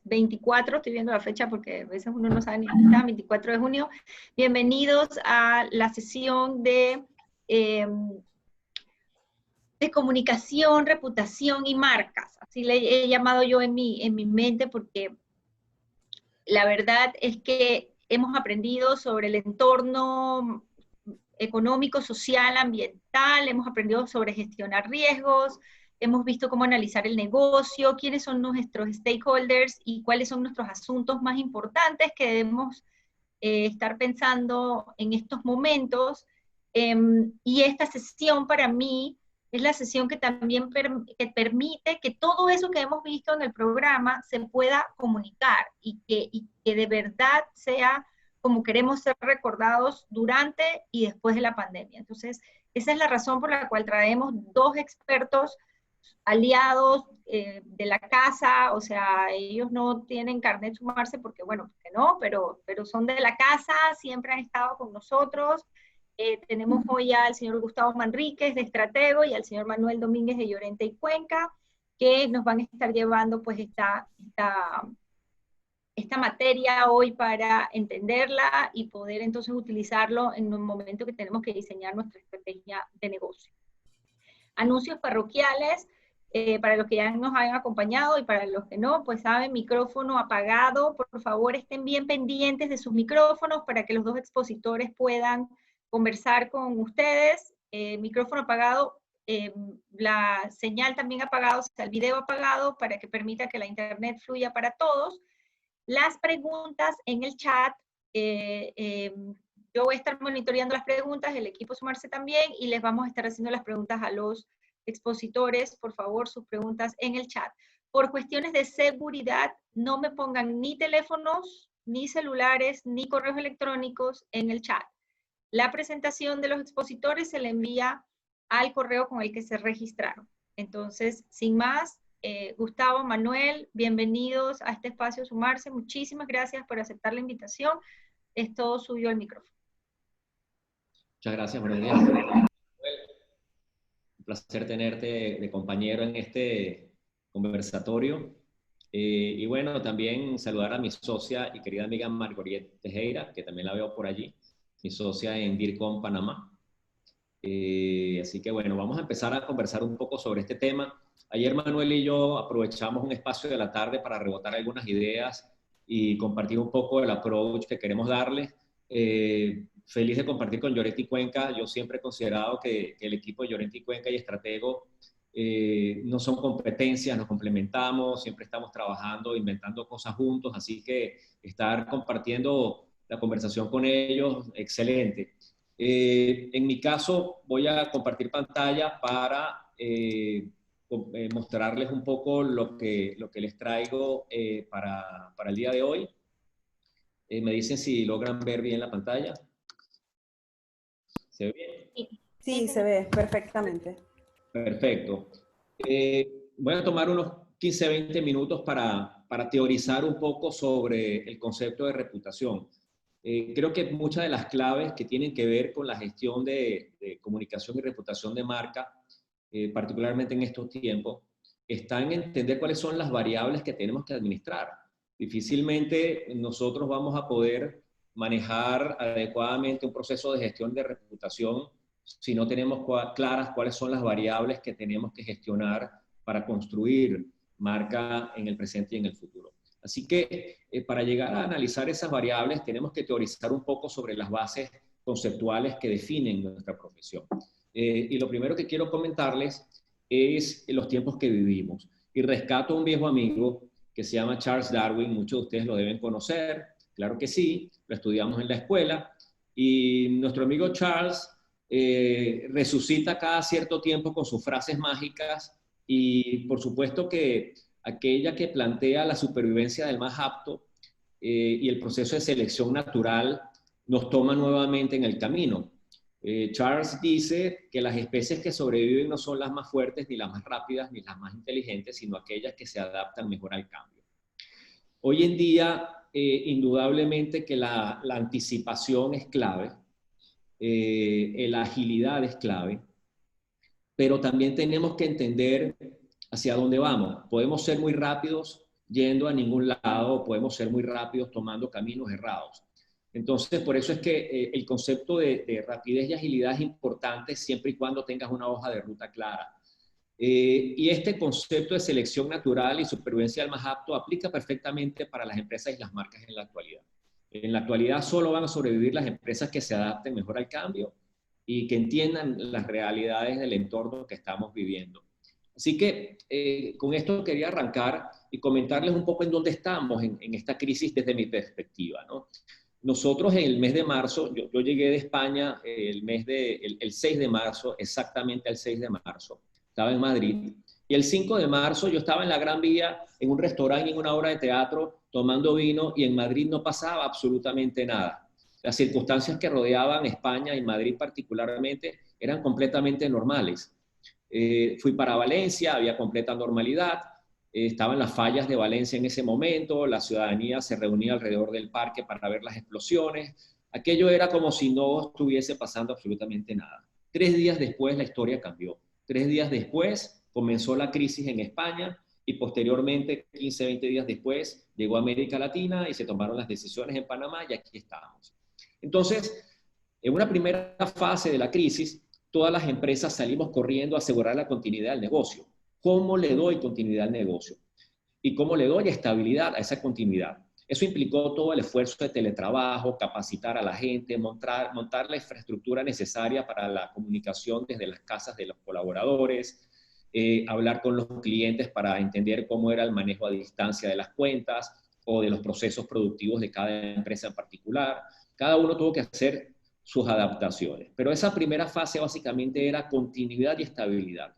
24, estoy viendo la fecha porque a veces uno no sabe ni dónde está, 24 de junio. Bienvenidos a la sesión de comunicación, reputación y marcas. Así le he llamado yo en mi mente porque la verdad es que hemos aprendido sobre el entorno económico, social, ambiental, hemos aprendido sobre gestionar riesgos, hemos visto cómo analizar el negocio, quiénes son nuestros stakeholders y cuáles son nuestros asuntos más importantes que debemos estar pensando en estos momentos. Y esta sesión para mí es la sesión que también permite que todo eso que hemos visto en el programa se pueda comunicar y que de verdad sea como queremos ser recordados durante y después de la pandemia. Entonces, esa es la razón por la cual traemos dos expertos aliados de la casa, o sea, ellos no tienen carnet sumarse porque, bueno, porque no, pero son de la casa, siempre han estado con nosotros. Tenemos hoy al señor Gustavo Manríquez de Estratego y al señor Manuel Domínguez de Llorente y Cuenca, que nos van a estar llevando pues esta materia hoy para entenderla y poder entonces utilizarlo en un momento que tenemos que diseñar nuestra estrategia de negocio. Anuncios parroquiales, para los que ya nos hayan acompañado y para los que no, pues saben, micrófono apagado, por favor estén bien pendientes de sus micrófonos para que los dos expositores puedan conversar con ustedes, micrófono apagado, la señal también apagada, o sea, el video apagado para que permita que la internet fluya para todos. Las preguntas en el chat, yo voy a estar monitoreando las preguntas, el equipo sumarse también, y les vamos a estar haciendo las preguntas a los expositores, por favor, sus preguntas en el chat. Por cuestiones de seguridad, no me pongan ni teléfonos, ni celulares, ni correos electrónicos en el chat. La presentación de los expositores se le envía al correo con el que se registraron. Entonces, sin más, Gustavo, Manuel, bienvenidos a este espacio Sumarse. Muchísimas gracias por aceptar la invitación. Es todo suyo el micrófono. Muchas gracias, María. Un placer tenerte de compañero en este conversatorio. Y bueno, también saludar a mi socia y querida amiga Margoriet Tejera, que también la veo por allí, mi socia en DIRCOM Panamá. Así que bueno, vamos a empezar a conversar un poco sobre este tema. Ayer Manuel y yo aprovechamos un espacio de la tarde para rebotar algunas ideas y compartir un poco el approach que queremos darle. Feliz de compartir con Llorente y Cuenca. Yo siempre he considerado que el equipo de Llorente y Cuenca y Estratego no son competencias, nos complementamos, siempre estamos trabajando, inventando cosas juntos, así que estar compartiendo la conversación con ellos, excelente. En mi caso, voy a compartir pantalla para mostrarles un poco lo que les traigo para el día de hoy. Me dicen si logran ver bien la pantalla. ¿Se ve bien? Sí, se ve perfectamente. Perfecto. Voy a tomar unos 15-20 minutos para teorizar un poco sobre el concepto de reputación. Creo que muchas de las claves que tienen que ver con la gestión de comunicación y reputación de marca, particularmente en estos tiempos, están en entender cuáles son las variables que tenemos que administrar. Difícilmente nosotros vamos a poder manejar adecuadamente un proceso de gestión de reputación si no tenemos claras cuáles son las variables que tenemos que gestionar para construir marca en el presente y en el futuro. Así que para llegar a analizar esas variables tenemos que teorizar un poco sobre las bases conceptuales que definen nuestra profesión. Y lo primero que quiero comentarles es los tiempos que vivimos. Y rescato a un viejo amigo que se llama Charles Darwin, muchos de ustedes lo deben conocer, claro que sí, lo estudiamos en la escuela, y nuestro amigo Charles resucita cada cierto tiempo con sus frases mágicas y por supuesto que aquella que plantea la supervivencia del más apto y el proceso de selección natural nos toma nuevamente en el camino. Charles dice que las especies que sobreviven no son las más fuertes, ni las más rápidas, ni las más inteligentes, sino aquellas que se adaptan mejor al cambio. Hoy en día, indudablemente que la anticipación es clave, la agilidad es clave, pero también tenemos que entender hacia dónde vamos. Podemos ser muy rápidos yendo a ningún lado, podemos ser muy rápidos tomando caminos errados. Entonces, por eso es que el concepto de rapidez y agilidad es importante siempre y cuando tengas una hoja de ruta clara. Y este concepto de selección natural y supervivencia del más apto aplica perfectamente para las empresas y las marcas en la actualidad. En la actualidad solo van a sobrevivir las empresas que se adapten mejor al cambio y que entiendan las realidades del entorno que estamos viviendo. Así que con esto quería arrancar y comentarles un poco en dónde estamos en esta crisis desde mi perspectiva, ¿no? Nosotros en el mes de marzo, yo llegué de España el 6 de marzo, exactamente el 6 de marzo, estaba en Madrid, y el 5 de marzo yo estaba en la Gran Vía, en un restaurante, en una obra de teatro, tomando vino, y en Madrid no pasaba absolutamente nada. Las circunstancias que rodeaban España y Madrid particularmente eran completamente normales. Fui para Valencia, había completa normalidad, estaban las fallas de Valencia en ese momento, la ciudadanía se reunía alrededor del parque para ver las explosiones, aquello era como si no estuviese pasando absolutamente nada. 3 días después la historia cambió. 3 días después comenzó la crisis en España y posteriormente, 15, 20 días después, llegó a América Latina y se tomaron las decisiones en Panamá y aquí estamos. Entonces, en una primera fase de la crisis, todas las empresas salimos corriendo a asegurar la continuidad del negocio. ¿Cómo le doy continuidad al negocio? ¿Y cómo le doy estabilidad a esa continuidad? Eso implicó todo el esfuerzo de teletrabajo, capacitar a la gente, montar la infraestructura necesaria para la comunicación desde las casas de los colaboradores, hablar con los clientes para entender cómo era el manejo a distancia de las cuentas o de los procesos productivos de cada empresa en particular. Cada uno tuvo que hacer sus adaptaciones. Pero esa primera fase básicamente era continuidad y estabilidad.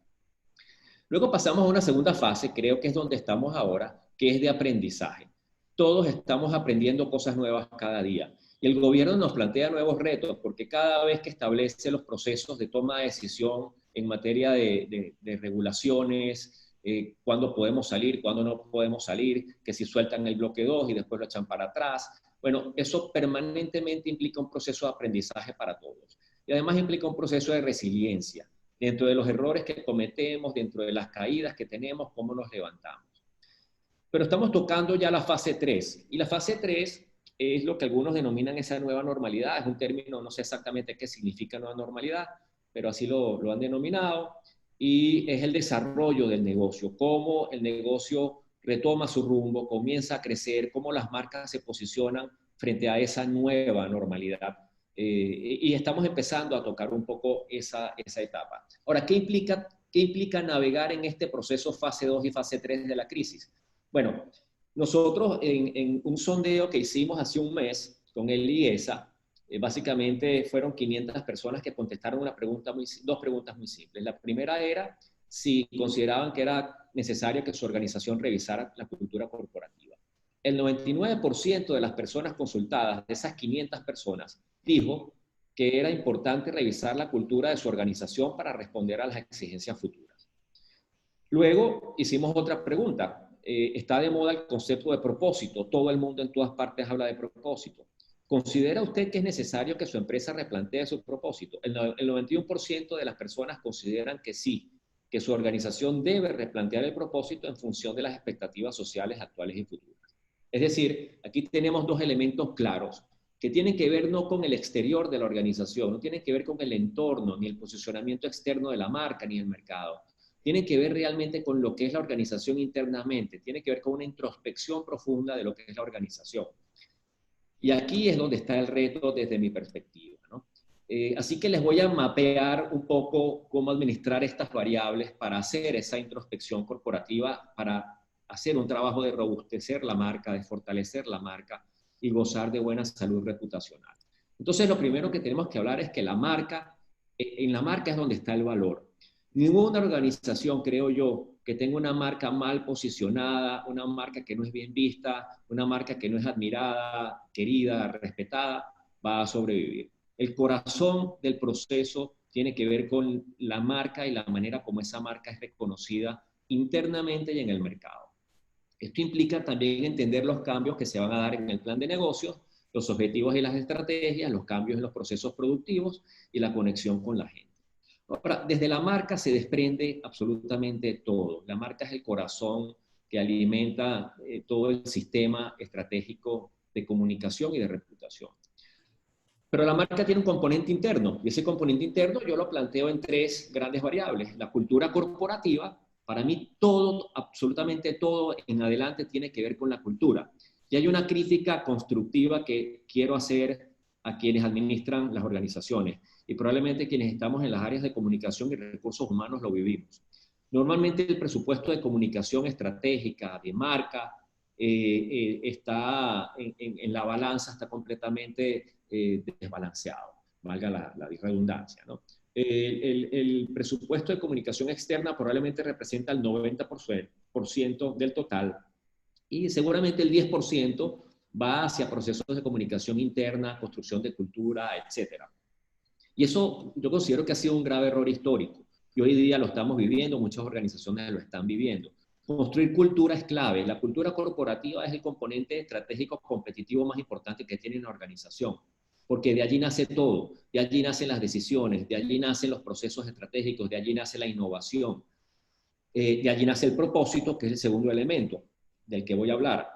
Luego pasamos a una segunda fase, creo que es donde estamos ahora, que es de aprendizaje. Todos estamos aprendiendo cosas nuevas cada día. Y el gobierno nos plantea nuevos retos porque cada vez que establece los procesos de toma de decisión en materia de regulaciones, cuándo podemos salir, cuándo no podemos salir, que si sueltan el bloque 2 y después lo echan para atrás. Bueno, eso permanentemente implica un proceso de aprendizaje para todos. Y además implica un proceso de resiliencia. Dentro de los errores que cometemos, dentro de las caídas que tenemos, cómo nos levantamos. Pero estamos tocando ya la fase 3. Y la fase 3 es lo que algunos denominan esa nueva normalidad. Es un término, no sé exactamente qué significa nueva normalidad, pero así lo han denominado. Y es el desarrollo del negocio, cómo el negocio retoma su rumbo, comienza a crecer, cómo las marcas se posicionan frente a esa nueva normalidad. Y estamos empezando a tocar un poco esa etapa. Ahora, ¿qué implica navegar en este proceso fase 2 y fase 3 de la crisis? Bueno, nosotros en un sondeo que hicimos hace un mes con el IESA, básicamente fueron 500 personas que contestaron dos preguntas muy simples. La primera era si consideraban que era necesario que su organización revisara la cultura corporativa. El 99% de las personas consultadas, de esas 500 personas, dijo que era importante revisar la cultura de su organización para responder a las exigencias futuras. Luego hicimos otra pregunta. Está de moda el concepto de propósito. Todo el mundo en todas partes habla de propósito. ¿Considera usted que es necesario que su empresa replantee su propósito? El 91% de las personas consideran que sí, que su organización debe replantear el propósito en función de las expectativas sociales actuales y futuras. Es decir, aquí tenemos dos elementos claros que tienen que ver no con el exterior de la organización, no tienen que ver con el entorno, ni el posicionamiento externo de la marca, ni el mercado. Tienen que ver realmente con lo que es la organización internamente, tiene que ver con una introspección profunda de lo que es la organización. Y aquí es donde está el reto desde mi perspectiva, ¿no? Así que les voy a mapear un poco cómo administrar estas variables para hacer esa introspección corporativa, para hacer un trabajo de robustecer la marca, de fortalecer la marca y gozar de buena salud reputacional. Entonces, lo primero que tenemos que hablar es que en la marca es donde está el valor. Ninguna organización, creo yo, que tenga una marca mal posicionada, una marca que no es bien vista, una marca que no es admirada, querida, respetada, va a sobrevivir. El corazón del proceso tiene que ver con la marca y la manera como esa marca es reconocida internamente y en el mercado. Esto implica también entender los cambios que se van a dar en el plan de negocios, los objetivos y las estrategias, los cambios en los procesos productivos y la conexión con la gente. Ahora, desde la marca se desprende absolutamente todo. La marca es el corazón que alimenta todo el sistema estratégico de comunicación y de reputación. Pero la marca tiene un componente interno, y ese componente interno yo lo planteo en tres grandes variables. La cultura corporativa, para mí todo, absolutamente todo en adelante tiene que ver con la cultura. Y hay una crítica constructiva que quiero hacer a quienes administran las organizaciones, y probablemente quienes estamos en las áreas de comunicación y recursos humanos lo vivimos. Normalmente el presupuesto de comunicación estratégica, de marca, está en la balanza, está completamente desbalanceado, valga la redundancia, ¿no? El presupuesto de comunicación externa probablemente representa el 90% del total, y seguramente el 10% va hacia procesos de comunicación interna, construcción de cultura, etcétera. Y eso yo considero que ha sido un grave error histórico. Y hoy día lo estamos viviendo, muchas organizaciones lo están viviendo. Construir cultura es clave. La cultura corporativa es el componente estratégico competitivo más importante que tiene una organización, porque de allí nace todo, de allí nacen las decisiones, de allí nacen los procesos estratégicos, de allí nace la innovación, de allí nace el propósito, que es el segundo elemento del que voy a hablar.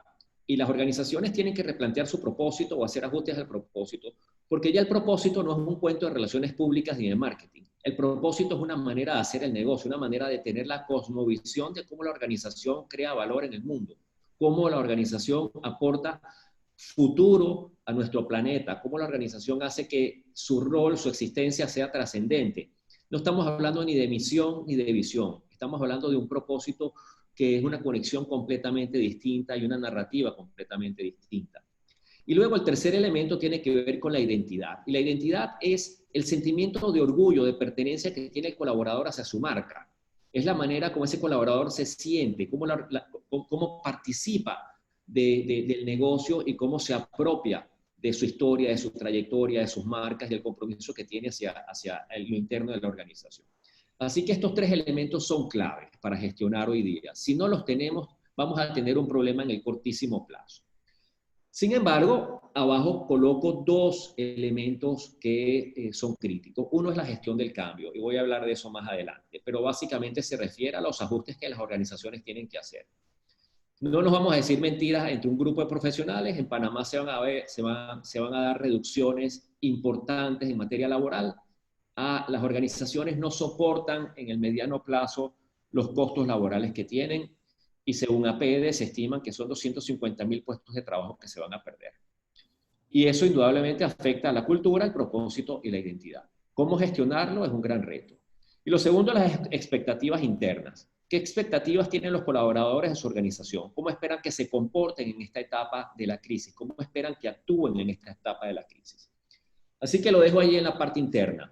Y las organizaciones tienen que replantear su propósito o hacer ajustes al propósito, porque ya el propósito no es un cuento de relaciones públicas ni de marketing. El propósito es una manera de hacer el negocio, una manera de tener la cosmovisión de cómo la organización crea valor en el mundo, cómo la organización aporta futuro a nuestro planeta, cómo la organización hace que su rol, su existencia sea trascendente. No estamos hablando ni de misión ni de visión, estamos hablando de un propósito que es una conexión completamente distinta y una narrativa completamente distinta. Y luego el tercer elemento tiene que ver con la identidad. Y la identidad es el sentimiento de orgullo, de pertenencia que tiene el colaborador hacia su marca. Es la manera como ese colaborador se siente, cómo participa del negocio y cómo se apropia de su historia, de su trayectoria, de sus marcas y el compromiso que tiene hacia lo interno de la organización. Así que estos tres elementos son claves para gestionar hoy día. Si no los tenemos, vamos a tener un problema en el cortísimo plazo. Sin embargo, abajo coloco dos elementos que son críticos. Uno es la gestión del cambio, y voy a hablar de eso más adelante, pero básicamente se refiere a los ajustes que las organizaciones tienen que hacer. No nos vamos a decir mentiras entre un grupo de profesionales. En Panamá se van a dar reducciones importantes en materia laboral. Las organizaciones no soportan en el mediano plazo los costos laborales que tienen, y según APEDE se estiman que son 250.000 puestos de trabajo que se van a perder. Y eso indudablemente afecta a la cultura, el propósito y la identidad. ¿Cómo gestionarlo? Es un gran reto. Y lo segundo, las expectativas internas. ¿Qué expectativas tienen los colaboradores de su organización? ¿Cómo esperan que se comporten en esta etapa de la crisis? ¿Cómo esperan que actúen en esta etapa de la crisis? Así que lo dejo ahí en la parte interna.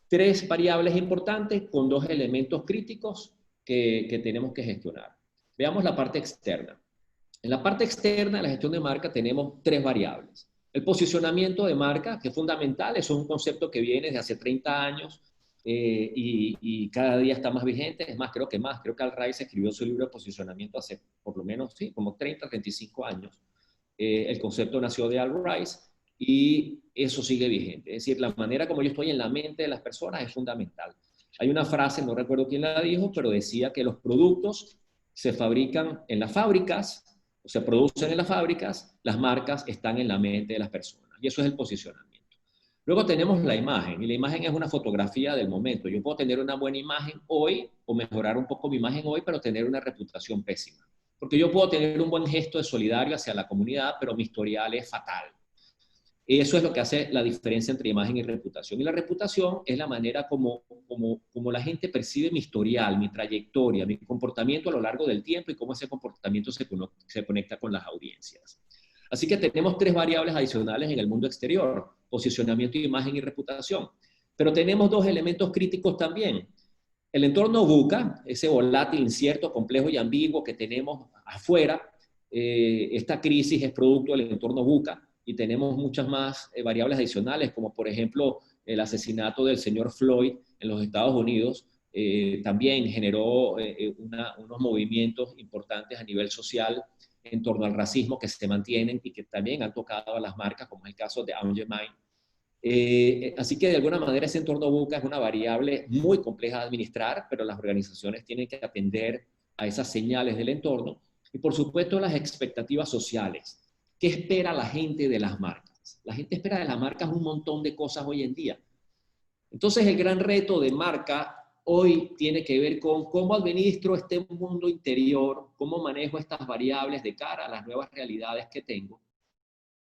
Tres variables importantes con dos elementos críticos que tenemos que gestionar. Veamos la parte externa. En la parte externa de la gestión de marca tenemos tres variables. El posicionamiento de marca, que es fundamental, es un concepto que viene desde hace 30 años y cada día está más vigente. Es más, creo que Al Rice escribió su libro de posicionamiento hace por lo menos, sí, como 30, 35 años. El concepto nació de Al Rice y eso sigue vigente. Es decir, la manera como yo estoy en la mente de las personas es fundamental. Hay una frase, no recuerdo quién la dijo, pero decía que los productos se fabrican en las fábricas, o se producen en las fábricas, las marcas están en la mente de las personas. Y eso es el posicionamiento. Luego tenemos la imagen, y la imagen es una fotografía del momento. Yo puedo tener una buena imagen hoy, o mejorar un poco mi imagen hoy, pero tener una reputación pésima. Porque yo puedo tener un buen gesto de solidario hacia la comunidad, pero mi historial es fatal. Eso es lo que hace la diferencia entre imagen y reputación. Y la reputación es la manera como la gente percibe mi historial, mi trayectoria, mi comportamiento a lo largo del tiempo y cómo ese comportamiento se conecta con las audiencias. Así que tenemos tres variables adicionales en el mundo exterior: posicionamiento, imagen y reputación. Pero tenemos dos elementos críticos también. El entorno VUCA, ese volátil, incierto, complejo y ambiguo que tenemos afuera. Esta crisis es producto del entorno VUCA. Y tenemos muchas más variables adicionales, como por ejemplo el asesinato del señor Floyd en los Estados Unidos. También generó unos movimientos importantes a nivel social en torno al racismo que se mantienen y que también han tocado a las marcas, como es el caso de Aunt Jemima. Así que de alguna manera ese entorno VUCA es una variable muy compleja de administrar, pero las organizaciones tienen que atender a esas señales del entorno, y por supuesto las expectativas sociales. ¿Qué espera la gente de las marcas? La gente espera de las marcas un montón de cosas hoy en día. Entonces el gran reto de marca hoy tiene que ver con cómo administro este mundo interior, cómo manejo estas variables de cara a las nuevas realidades que tengo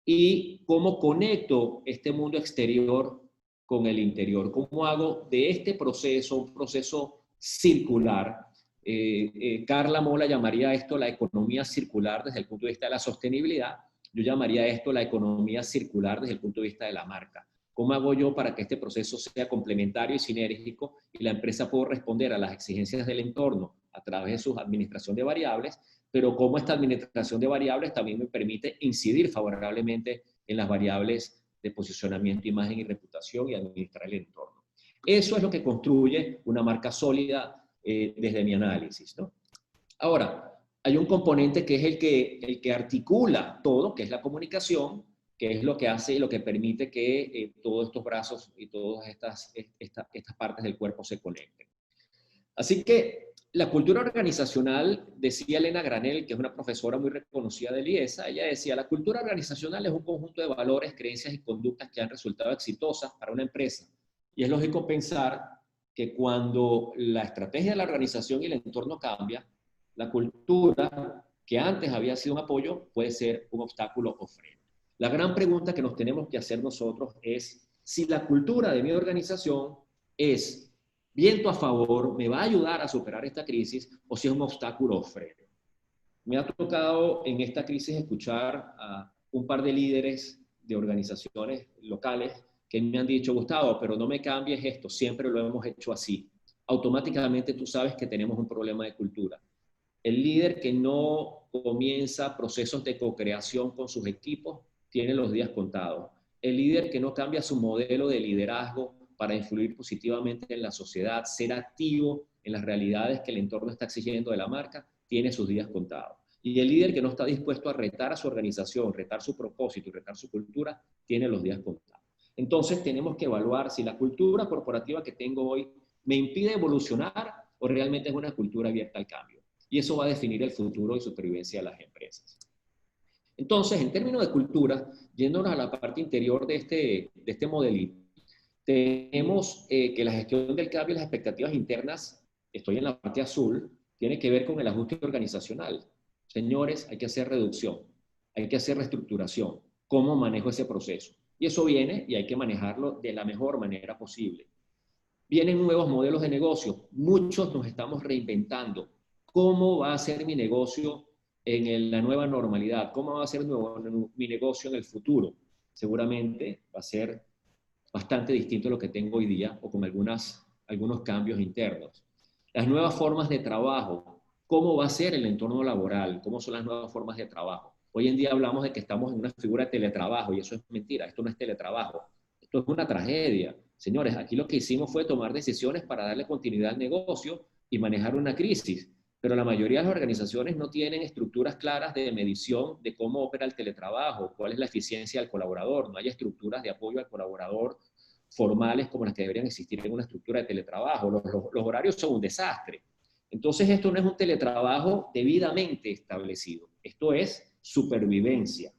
y cómo conecto este mundo exterior con el interior. ¿Cómo hago de este proceso un proceso circular? Carla Mola llamaría esto la economía circular desde el punto de vista de la sostenibilidad. Yo llamaría esto la economía circular desde el punto de vista de la marca. ¿Cómo hago yo para que este proceso sea complementario y sinérgico y la empresa pueda responder a las exigencias del entorno a través de su administración de variables, pero cómo esta administración de variables también me permite incidir favorablemente en las variables de posicionamiento, imagen y reputación y administrar el entorno? Eso es lo que construye una marca sólida desde mi análisis, ¿no? Ahora, hay un componente que es el que articula todo, que es la comunicación, que es lo que hace y lo que permite que todos estos brazos y todas estas partes del cuerpo se conecten. Así que la cultura organizacional, decía Elena Granel, que es una profesora muy reconocida del IESA, ella decía, la cultura organizacional es un conjunto de valores, creencias y conductas que han resultado exitosas para una empresa. Y es lógico pensar que cuando la estrategia de la organización y el entorno cambia, la cultura, que antes había sido un apoyo, puede ser un obstáculo o freno. La gran pregunta que nos tenemos que hacer nosotros es si la cultura de mi organización es viento a favor, me va a ayudar a superar esta crisis, o si es un obstáculo o freno. Me ha tocado en esta crisis escuchar a un par de líderes de organizaciones locales que me han dicho, Gustavo, pero no me cambies esto, siempre lo hemos hecho así. Automáticamente tú sabes que tenemos un problema de cultura. El líder que no comienza procesos de co-creación con sus equipos tiene los días contados. El líder que no cambia su modelo de liderazgo para influir positivamente en la sociedad, ser activo en las realidades que el entorno está exigiendo de la marca, tiene sus días contados. Y el líder que no está dispuesto a retar a su organización, retar su propósito y retar su cultura, tiene los días contados. Entonces tenemos que evaluar si la cultura corporativa que tengo hoy me impide evolucionar o realmente es una cultura abierta al cambio. Y eso va a definir el futuro y supervivencia de las empresas. Entonces, en términos de cultura, yéndonos a la parte interior de este modelito, tenemos que la gestión del cambio y las expectativas internas, estoy en la parte azul, tiene que ver con el ajuste organizacional. Señores, hay que hacer reducción, hay que hacer reestructuración. ¿Cómo manejo ese proceso? Y eso viene y hay que manejarlo de la mejor manera posible. Vienen nuevos modelos de negocio, muchos nos estamos reinventando. ¿Cómo va a ser mi negocio en la nueva normalidad? ¿Cómo va a ser mi negocio en el futuro? Seguramente va a ser bastante distinto a lo que tengo hoy día o con algunos cambios internos. Las nuevas formas de trabajo, ¿cómo va a ser el entorno laboral? ¿Cómo son las nuevas formas de trabajo? Hoy en día hablamos de que estamos en una figura de teletrabajo y eso es mentira, esto no es teletrabajo, esto es una tragedia. Señores, aquí lo que hicimos fue tomar decisiones para darle continuidad al negocio y manejar una crisis, pero la mayoría de las organizaciones no tienen estructuras claras de medición de cómo opera el teletrabajo, cuál es la eficiencia del colaborador, no hay estructuras de apoyo al colaborador formales como las que deberían existir en una estructura de teletrabajo, los horarios son un desastre. Entonces esto no es un teletrabajo debidamente establecido, esto es supervivencia.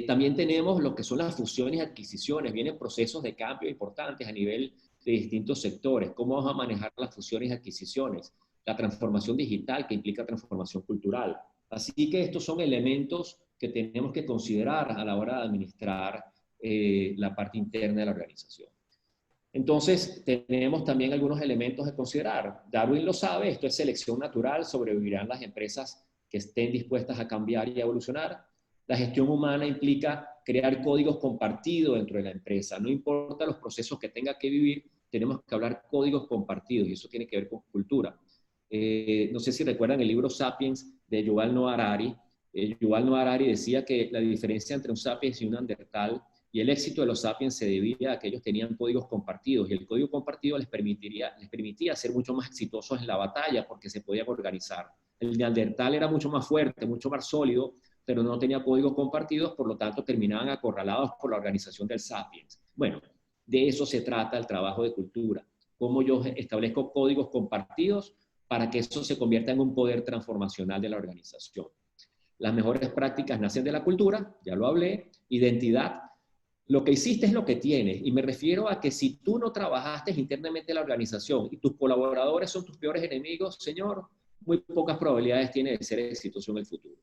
También tenemos lo que son las fusiones y adquisiciones, vienen procesos de cambio importantes a nivel de distintos sectores, cómo vamos a manejar las fusiones y adquisiciones, la transformación digital que implica transformación cultural. Así que estos son elementos que tenemos que considerar a la hora de administrar la parte interna de la organización. Entonces, tenemos también algunos elementos de considerar. Darwin lo sabe, esto es selección natural, sobrevivirán las empresas que estén dispuestas a cambiar y a evolucionar. La gestión humana implica crear códigos compartidos dentro de la empresa. No importa los procesos que tenga que vivir, tenemos que hablar códigos compartidos y eso tiene que ver con cultura. No sé si recuerdan el libro Sapiens de Yuval Noah Harari. Yuval Noah Harari decía que la diferencia entre un Sapiens y un Neandertal y el éxito de los Sapiens se debía a que ellos tenían códigos compartidos y el código compartido les permitía ser mucho más exitosos en la batalla porque se podían organizar. El Neandertal era mucho más fuerte, mucho más sólido, pero no tenía códigos compartidos, por lo tanto terminaban acorralados por la organización del Sapiens. Bueno, de eso se trata el trabajo de cultura. Cómo yo establezco códigos compartidos para que eso se convierta en un poder transformacional de la organización. Las mejores prácticas nacen de la cultura, ya lo hablé, identidad. Lo que hiciste es lo que tienes, y me refiero a que si tú no trabajaste internamente en la organización y tus colaboradores son tus peores enemigos, señor, muy pocas probabilidades tiene de ser exitoso en el futuro.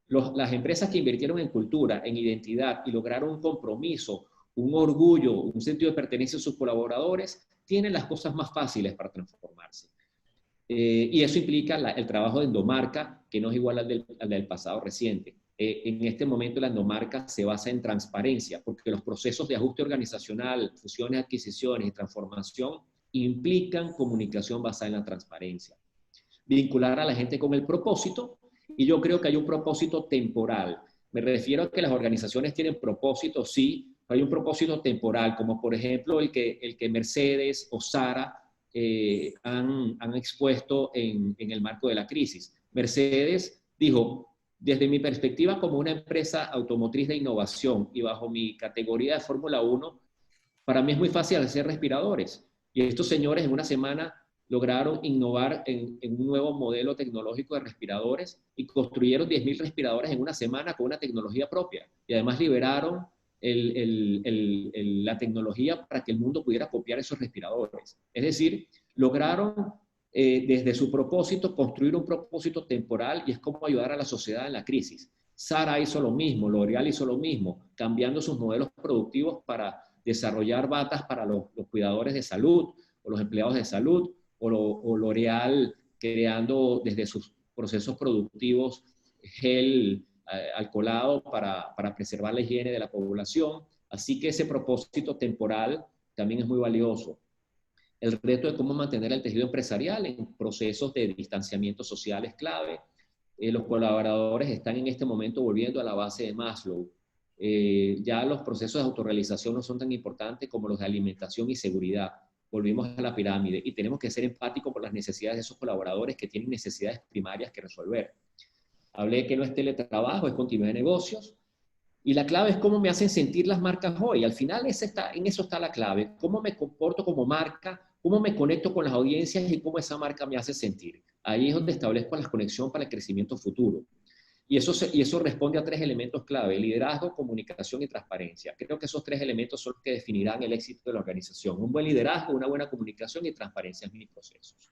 Las empresas que invirtieron en cultura, en identidad y lograron un compromiso, un orgullo, un sentido de pertenencia a sus colaboradores, tienen las cosas más fáciles para transformarse. Y eso implica el trabajo de endomarca, que no es igual al del pasado reciente. En este momento la endomarca se basa en transparencia, porque los procesos de ajuste organizacional, fusiones, adquisiciones y transformación implican comunicación basada en la transparencia. Vincular a la gente con el propósito, y yo creo que hay un propósito temporal. Me refiero a que las organizaciones tienen propósitos, sí, pero hay un propósito temporal, como por ejemplo el que Mercedes o Zara han expuesto en el marco de la crisis. Mercedes dijo, desde mi perspectiva como una empresa automotriz de innovación y bajo mi categoría de Fórmula 1, para mí es muy fácil hacer respiradores. Y estos señores en una semana lograron innovar en un nuevo modelo tecnológico de respiradores y construyeron 10.000 respiradores en una semana con una tecnología propia. Y además liberaron la tecnología para que el mundo pudiera copiar esos respiradores. Es decir, lograron desde su propósito construir un propósito temporal, y es como ayudar a la sociedad en la crisis. Zara hizo lo mismo, L'Oréal hizo lo mismo, cambiando sus modelos productivos para desarrollar batas para los cuidadores de salud o los empleados de salud, o L'Oréal creando desde sus procesos productivos gel alcoholado para preservar la higiene de la población. Así que ese propósito temporal también es muy valioso. El reto de cómo mantener el tejido empresarial en procesos de distanciamiento social es clave. Los colaboradores están en este momento volviendo a la base de Maslow. Ya los procesos de autorrealización no son tan importantes como los de alimentación y seguridad. Volvimos a la pirámide y tenemos que ser empáticos por las necesidades de esos colaboradores que tienen necesidades primarias que resolver. Hablé que no es teletrabajo, es continuidad de negocios. Y la clave es cómo me hacen sentir las marcas hoy. Al final en eso está la clave. Cómo me comporto como marca, cómo me conecto con las audiencias y cómo esa marca me hace sentir. Ahí es donde establezco la conexión para el crecimiento futuro. Y eso responde a 3 elementos clave: liderazgo, comunicación y transparencia. Creo que esos 3 elementos son los que definirán el éxito de la organización. Un buen liderazgo, una buena comunicación y transparencia en mis procesos.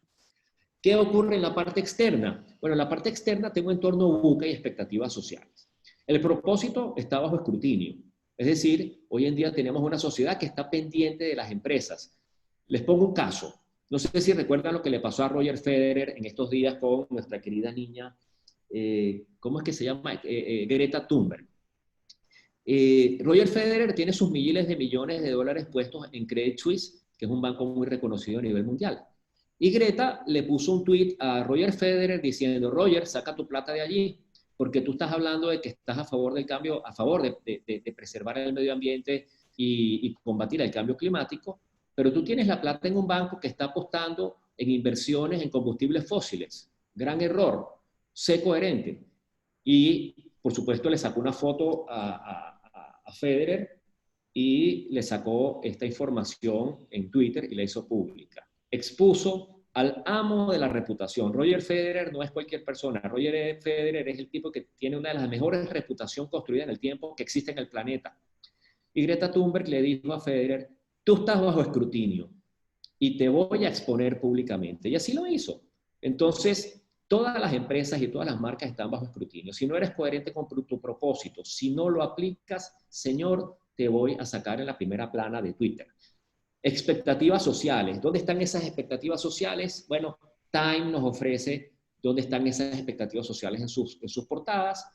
¿Qué ocurre en la parte externa? Bueno, en la parte externa tengo entorno buca y expectativas sociales. El propósito está bajo escrutinio. Es decir, hoy en día tenemos una sociedad que está pendiente de las empresas. Les pongo un caso. No sé si recuerdan lo que le pasó a Roger Federer en estos días con nuestra querida niña, ¿cómo es que se llama? Greta Thunberg. Roger Federer tiene sus miles de millones de dólares puestos en Credit Suisse, que es un banco muy reconocido a nivel mundial. Y Greta le puso un tweet a Roger Federer diciendo: Roger, saca tu plata de allí, porque tú estás hablando de que estás a favor del cambio, a favor de preservar el medio ambiente y combatir el cambio climático, pero tú tienes la plata en un banco que está apostando en inversiones en combustibles fósiles. Gran error, sé coherente. Y, por supuesto, le sacó una foto a Federer y le sacó esta información en Twitter y la hizo pública. Expuso al amo de la reputación. Roger Federer no es cualquier persona. Roger Federer es el tipo que tiene una de las mejores reputaciones construidas en el tiempo que existe en el planeta. Y Greta Thunberg le dijo a Federer: tú estás bajo escrutinio y te voy a exponer públicamente. Y así lo hizo. Entonces, todas las empresas y todas las marcas están bajo escrutinio. Si no eres coherente con tu propósito, si no lo aplicas, señor, te voy a sacar en la primera plana de Twitter. Expectativas sociales. ¿Dónde están esas expectativas sociales? Bueno, Time nos ofrece dónde están esas expectativas sociales en sus portadas.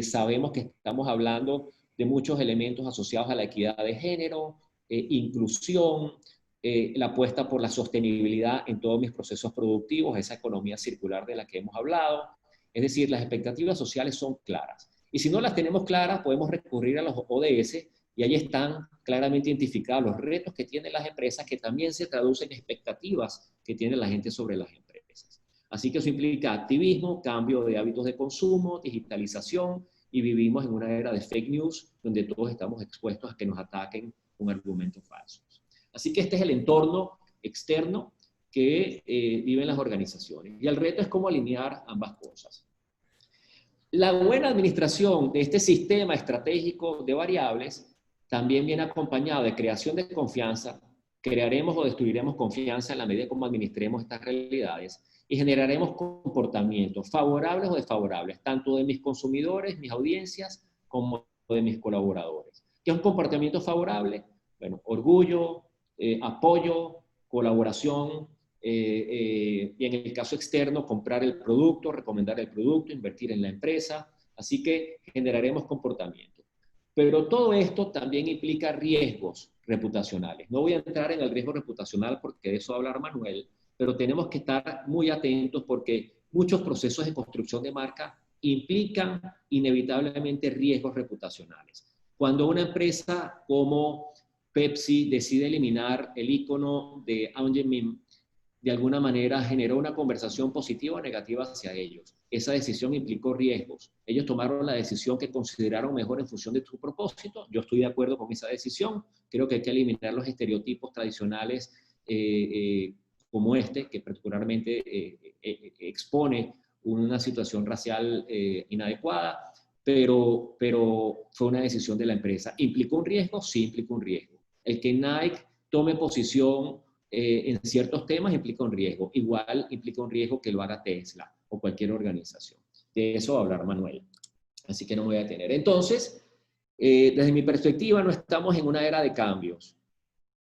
Sabemos que estamos hablando de muchos elementos asociados a la equidad de género, inclusión, la apuesta por la sostenibilidad en todos mis procesos productivos, esa economía circular de la que hemos hablado. Es decir, las expectativas sociales son claras. Y si no las tenemos claras, podemos recurrir a los ODS, y ahí están claramente identificados los retos que tienen las empresas, que también se traducen en expectativas que tiene la gente sobre las empresas. Así que eso implica activismo, cambio de hábitos de consumo, digitalización, y vivimos en una era de fake news donde todos estamos expuestos a que nos ataquen con argumentos falsos. Así que este es el entorno externo. que viven las organizaciones. Y el reto es cómo alinear ambas cosas. La buena administración de este sistema estratégico de variables también viene acompañado de creación de confianza. Crearemos o destruiremos confianza en la medida como administremos estas realidades y generaremos comportamientos favorables o desfavorables, tanto de mis consumidores, mis audiencias, como de mis colaboradores. ¿Qué es un comportamiento favorable? Bueno, orgullo, apoyo, colaboración, y en el caso externo, comprar el producto, recomendar el producto, invertir en la empresa. Así que generaremos comportamiento. Pero todo esto también implica riesgos reputacionales. No voy a entrar en el riesgo reputacional porque de eso va a hablar Manuel, pero tenemos que estar muy atentos porque muchos procesos de construcción de marca implican inevitablemente riesgos reputacionales. Cuando una empresa como Pepsi decide eliminar el icono de Aunt de alguna manera generó una conversación positiva o negativa hacia ellos. Esa decisión implicó riesgos. Ellos tomaron la decisión que consideraron mejor en función de su propósito. Yo estoy de acuerdo con esa decisión. Creo que hay que eliminar los estereotipos tradicionales como este, que particularmente expone una situación racial inadecuada, pero fue una decisión de la empresa. ¿Implicó un riesgo? Sí, implicó un riesgo. El que Nike tome posición en ciertos temas implica un riesgo. Igual implica un riesgo que lo haga Tesla o cualquier organización. De eso va a hablar Manuel. Así que no me voy a detener. Entonces, desde mi perspectiva, no estamos en una era de cambios.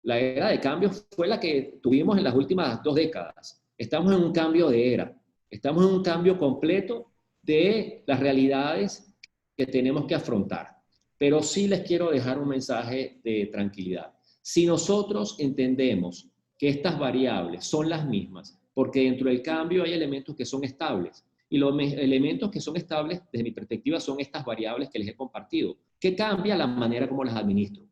La era de cambios fue la que tuvimos en las últimas 2 décadas. Estamos en un cambio de era. Estamos en un cambio completo de las realidades que tenemos que afrontar. Pero sí les quiero dejar un mensaje de tranquilidad. Si nosotros entendemos que estas variables son las mismas, porque dentro del cambio hay elementos que son estables. Y los elementos que son estables, desde mi perspectiva, son estas variables que les he compartido. ¿Qué cambia? La manera como las administro.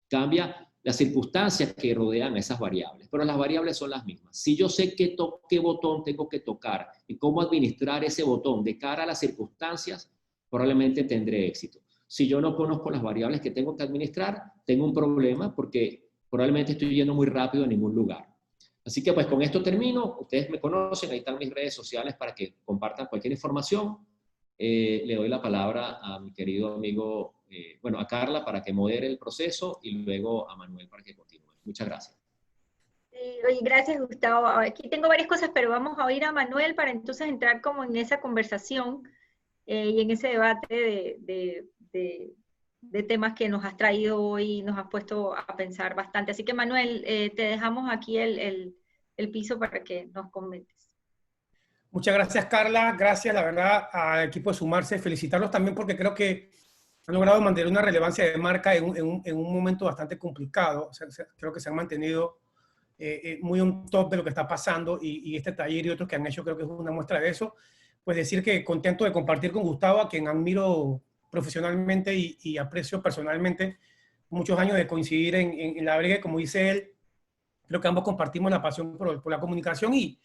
Cambia las circunstancias que rodean a esas variables, pero las variables son las mismas. Si yo sé qué botón tengo que tocar y cómo administrar ese botón de cara a las circunstancias, probablemente tendré éxito. Si yo no conozco las variables que tengo que administrar, tengo un problema porque probablemente estoy yendo muy rápido a ningún lugar. Así que pues con esto termino. Ustedes me conocen, ahí están mis redes sociales para que compartan cualquier información. Le doy la palabra a mi querido amigo, a Carla para que modere el proceso y luego a Manuel para que continúe. Muchas gracias. Oye, gracias Gustavo. Aquí tengo varias cosas, pero vamos a oír a Manuel para entonces entrar como en esa conversación y en ese debate de temas que nos has traído hoy y nos has puesto a pensar bastante. Así que Manuel, te dejamos aquí el piso para que nos comentes. Muchas gracias, Carla. Gracias, la verdad, al equipo de Sumarse. Felicitarlos también porque creo que han logrado mantener una relevancia de marca en un momento bastante complicado. O sea, creo que se han mantenido muy on top de lo que está pasando y este taller y otros que han hecho creo que es una muestra de eso. Pues decir que contento de compartir con Gustavo, a quien admiro profesionalmente y aprecio personalmente, muchos años de coincidir en la brega, como dice él, creo que ambos compartimos la pasión por la comunicación y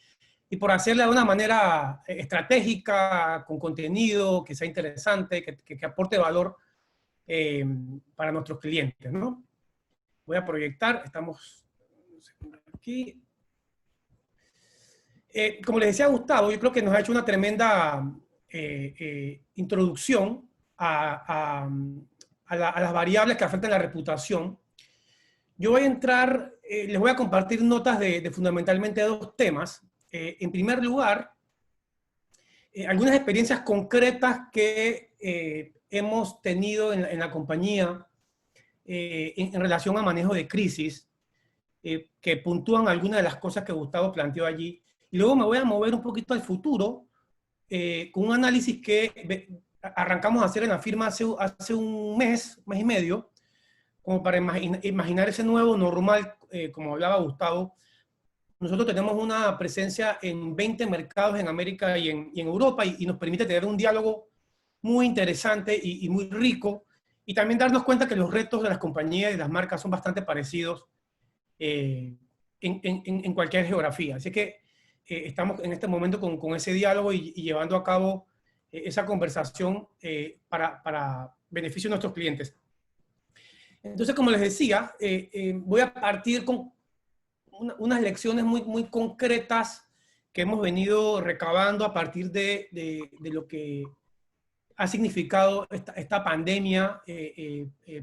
por hacerla de una manera estratégica, con contenido, que sea interesante, que aporte valor para nuestros clientes, ¿no? Voy a proyectar, estamos aquí. Como les decía Gustavo, yo creo que nos ha hecho una tremenda introducción a las variables que afectan la reputación. Yo voy a entrar, les voy a compartir notas de fundamentalmente 2 temas. En primer lugar, algunas experiencias concretas que hemos tenido en la compañía en relación a manejo de crisis, que puntúan algunas de las cosas que Gustavo planteó allí. Y luego me voy a mover un poquito al futuro con un análisis que arrancamos a hacer en la firma hace un mes y medio, como para imaginar ese nuevo normal, como hablaba Gustavo. Nosotros tenemos una presencia en 20 mercados en América y en Europa y nos permite tener un diálogo muy interesante y muy rico, y también darnos cuenta que los retos de las compañías y las marcas son bastante parecidos en cualquier geografía. Así que estamos en este momento con ese diálogo y llevando a cabo esa conversación para beneficio de nuestros clientes. Entonces, como les decía, voy a partir con unas lecciones muy concretas que hemos venido recabando a partir de lo que ha significado esta pandemia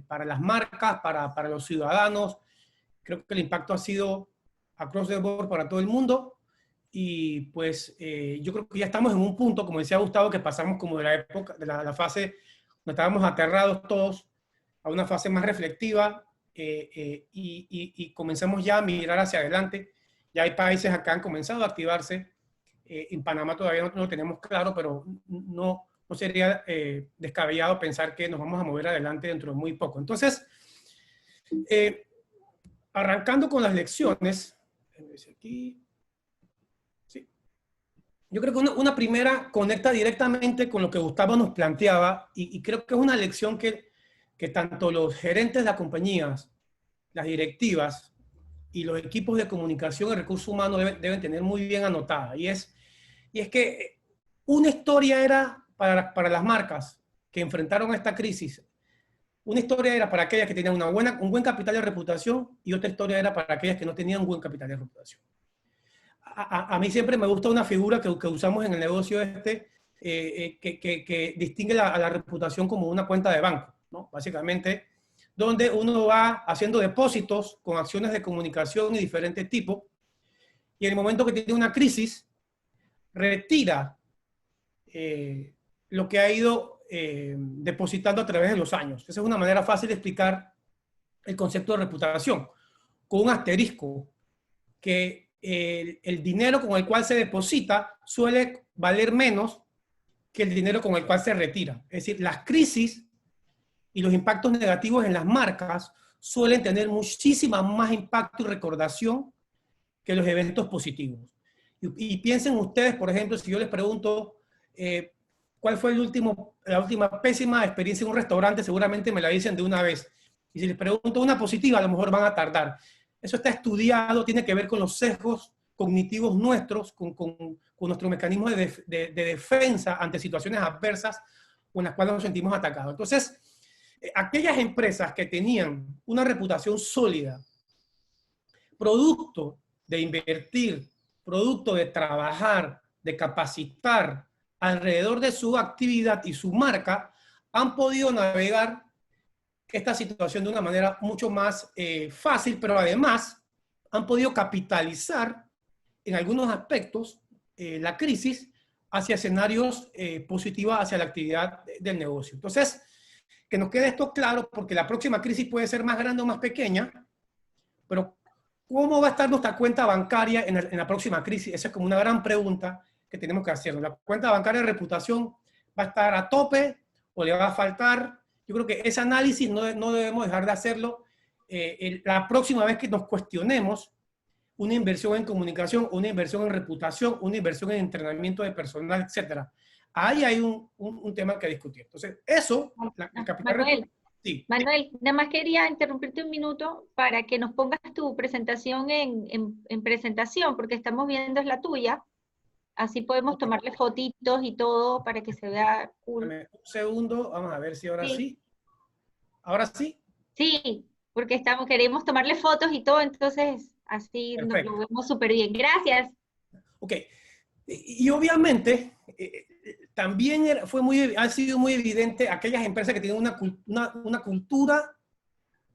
para las marcas, para los ciudadanos. Creo que el impacto ha sido across the board para todo el mundo. Y pues yo creo que ya estamos en un punto, como decía Gustavo, que pasamos como de la época, de la fase donde estábamos aterrados todos, a una fase más reflexiva, y comencemos ya a mirar hacia adelante. Ya hay países acá que han comenzado a activarse. En Panamá todavía no lo tenemos claro, pero no sería descabellado pensar que nos vamos a mover adelante dentro de muy poco. Entonces, arrancando con las lecciones, aquí. Sí. Yo creo que una primera conecta directamente con lo que Gustavo nos planteaba, y creo que es una lección que tanto los gerentes de las compañías, las directivas y los equipos de comunicación y recursos humanos deben tener muy bien anotada. Y es que una historia era para las marcas que enfrentaron esta crisis. Una historia era para aquellas que tenían un buen capital de reputación, y otra historia era para aquellas que no tenían un buen capital de reputación. A mí siempre me gusta una figura que usamos en el negocio que distingue a la reputación como una cuenta de banco, ¿no? Básicamente, donde uno va haciendo depósitos con acciones de comunicación de diferentes tipos, y en el momento que tiene una crisis, retira lo que ha ido depositando a través de los años. Esa es una manera fácil de explicar el concepto de reputación, con un asterisco, que el dinero con el cual se deposita suele valer menos que el dinero con el cual se retira. Es decir, las crisis y los impactos negativos en las marcas suelen tener muchísima más impacto y recordación que los eventos positivos. Y piensen ustedes, por ejemplo, si yo les pregunto cuál fue la última pésima experiencia en un restaurante, seguramente me la dicen de una vez. Y si les pregunto una positiva, a lo mejor van a tardar. Eso está estudiado, tiene que ver con los sesgos cognitivos nuestros, con nuestro mecanismo de defensa ante situaciones adversas con las cuales nos sentimos atacados. Entonces, aquellas empresas que tenían una reputación sólida, producto de invertir, producto de trabajar, de capacitar alrededor de su actividad y su marca, han podido navegar esta situación de una manera mucho más fácil, pero además han podido capitalizar en algunos aspectos la crisis hacia escenarios positivos hacia la actividad del negocio. Entonces, que nos quede esto claro, porque la próxima crisis puede ser más grande o más pequeña, pero ¿cómo va a estar nuestra cuenta bancaria en la próxima crisis? Esa es como una gran pregunta que tenemos que hacernos. ¿La cuenta bancaria de reputación va a estar a tope o le va a faltar? Yo creo que ese análisis no debemos dejar de hacerlo la próxima vez que nos cuestionemos una inversión en comunicación, una inversión en reputación, una inversión en entrenamiento de personal, etc. Ahí hay un tema que discutir. Entonces, eso, el capital... Sí. Manuel, nada más quería interrumpirte un minuto para que nos pongas tu presentación en presentación, porque estamos viendo es la tuya. Así podemos tomarle fotitos y todo para que se vea cool. Un segundo, vamos a ver si ahora sí. ¿Ahora sí? Sí, porque queremos tomarle fotos y todo, entonces así nos lo vemos súper bien. Gracias. Ok. Y obviamente, también ha sido muy evidente aquellas empresas que tienen una cultura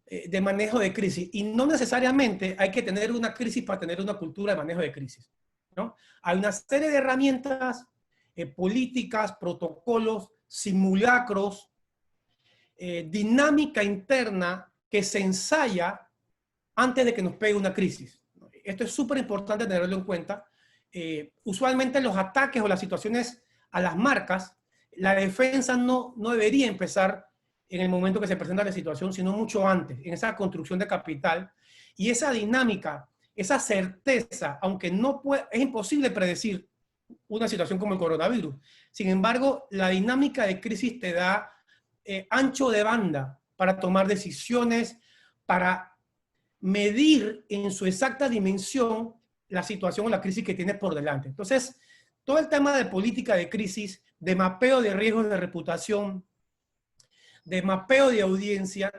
de manejo de crisis. Y no necesariamente hay que tener una crisis para tener una cultura de manejo de crisis, ¿no? Hay una serie de herramientas, políticas, protocolos, simulacros, dinámica interna que se ensaya antes de que nos pegue una crisis. Esto es súper importante tenerlo en cuenta. Usualmente los ataques o las situaciones a las marcas, la defensa no debería empezar en el momento que se presenta la situación, sino mucho antes, en esa construcción de capital. Y esa dinámica, esa certeza, aunque es imposible predecir una situación como el coronavirus. Sin embargo, la dinámica de crisis te da ancho de banda para tomar decisiones, para medir en su exacta dimensión la situación o la crisis que tienes por delante. Entonces, todo el tema de política de crisis, de mapeo de riesgos de reputación, de mapeo de audiencia,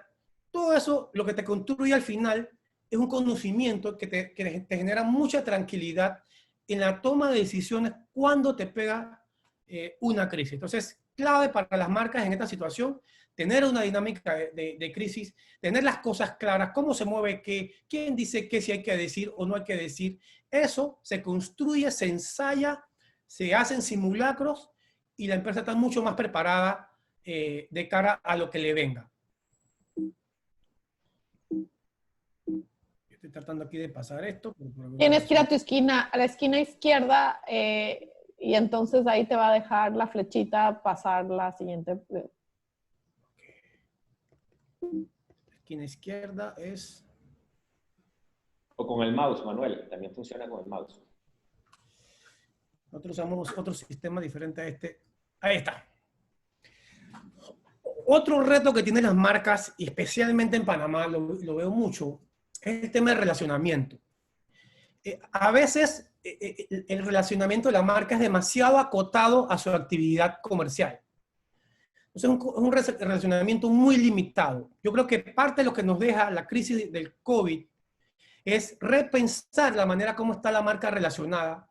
todo eso lo que te construye al final es un conocimiento que te genera mucha tranquilidad en la toma de decisiones cuando te pega una crisis. Entonces, clave para las marcas en esta situación, tener una dinámica de crisis, tener las cosas claras, cómo se mueve qué, quién dice qué, si hay que decir o no hay que decir. Eso se construye, se ensaya, se hacen simulacros y la empresa está mucho más preparada de cara a lo que le venga. Estoy tratando aquí de pasar esto. Tienes que ir a tu esquina, a la esquina izquierda, y entonces ahí te va a dejar la flechita pasar la siguiente. La esquina izquierda es... O con el mouse, Manuel, también funciona con el mouse. Nosotros usamos otro sistema diferente a este. Ahí está. Otro reto que tienen las marcas, y especialmente en Panamá, lo veo mucho, es el tema del relacionamiento. A veces el relacionamiento de la marca es demasiado acotado a su actividad comercial. Es un relacionamiento muy limitado. Yo creo que parte de lo que nos deja la crisis del COVID es repensar la manera como está la marca relacionada,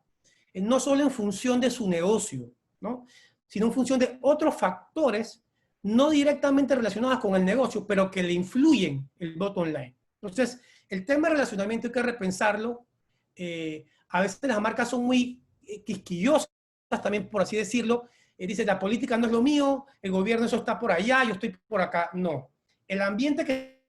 no solo en función de su negocio, ¿no?, sino en función de otros factores no directamente relacionados con el negocio, pero que le influyen el bottom line. Entonces, el tema de relacionamiento hay que repensarlo. A veces las marcas son muy quisquillosas también, por así decirlo. Dice, la política no es lo mío, el gobierno eso está por allá, yo estoy por acá. No. El ambiente que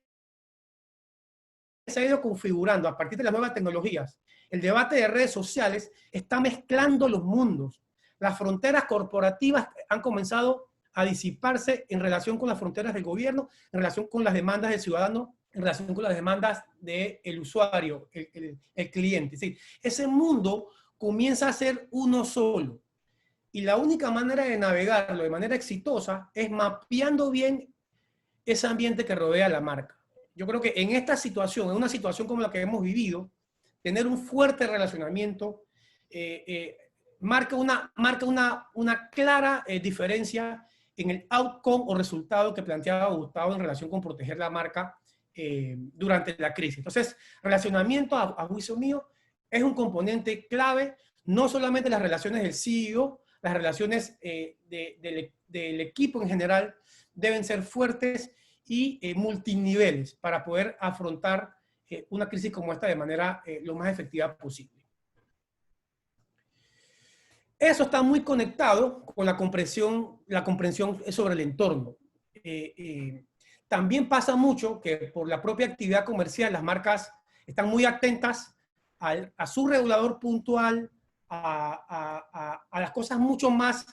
se ha ido configurando a partir de las nuevas tecnologías, el debate de redes sociales está mezclando los mundos. Las fronteras corporativas han comenzado a disiparse en relación con las fronteras del gobierno, en relación con las demandas del ciudadano, en relación con las demandas del usuario, el cliente. Es decir, ese mundo comienza a ser uno solo. Y la única manera de navegarlo de manera exitosa es mapeando bien ese ambiente que rodea a la marca. Yo creo que en esta situación, en una situación como la que hemos vivido, tener un fuerte relacionamiento marca una clara diferencia en el outcome o resultado que planteaba Gustavo en relación con proteger la marca durante la crisis. Entonces, relacionamiento, a juicio mío, es un componente clave, no solamente las relaciones del CEO, las relaciones del equipo en general deben ser fuertes y multiniveles para poder afrontar una crisis como esta de manera lo más efectiva posible. Eso está muy conectado con la comprensión sobre el entorno. También pasa mucho que por la propia actividad comercial las marcas están muy atentas a su regulador puntual, a las cosas mucho más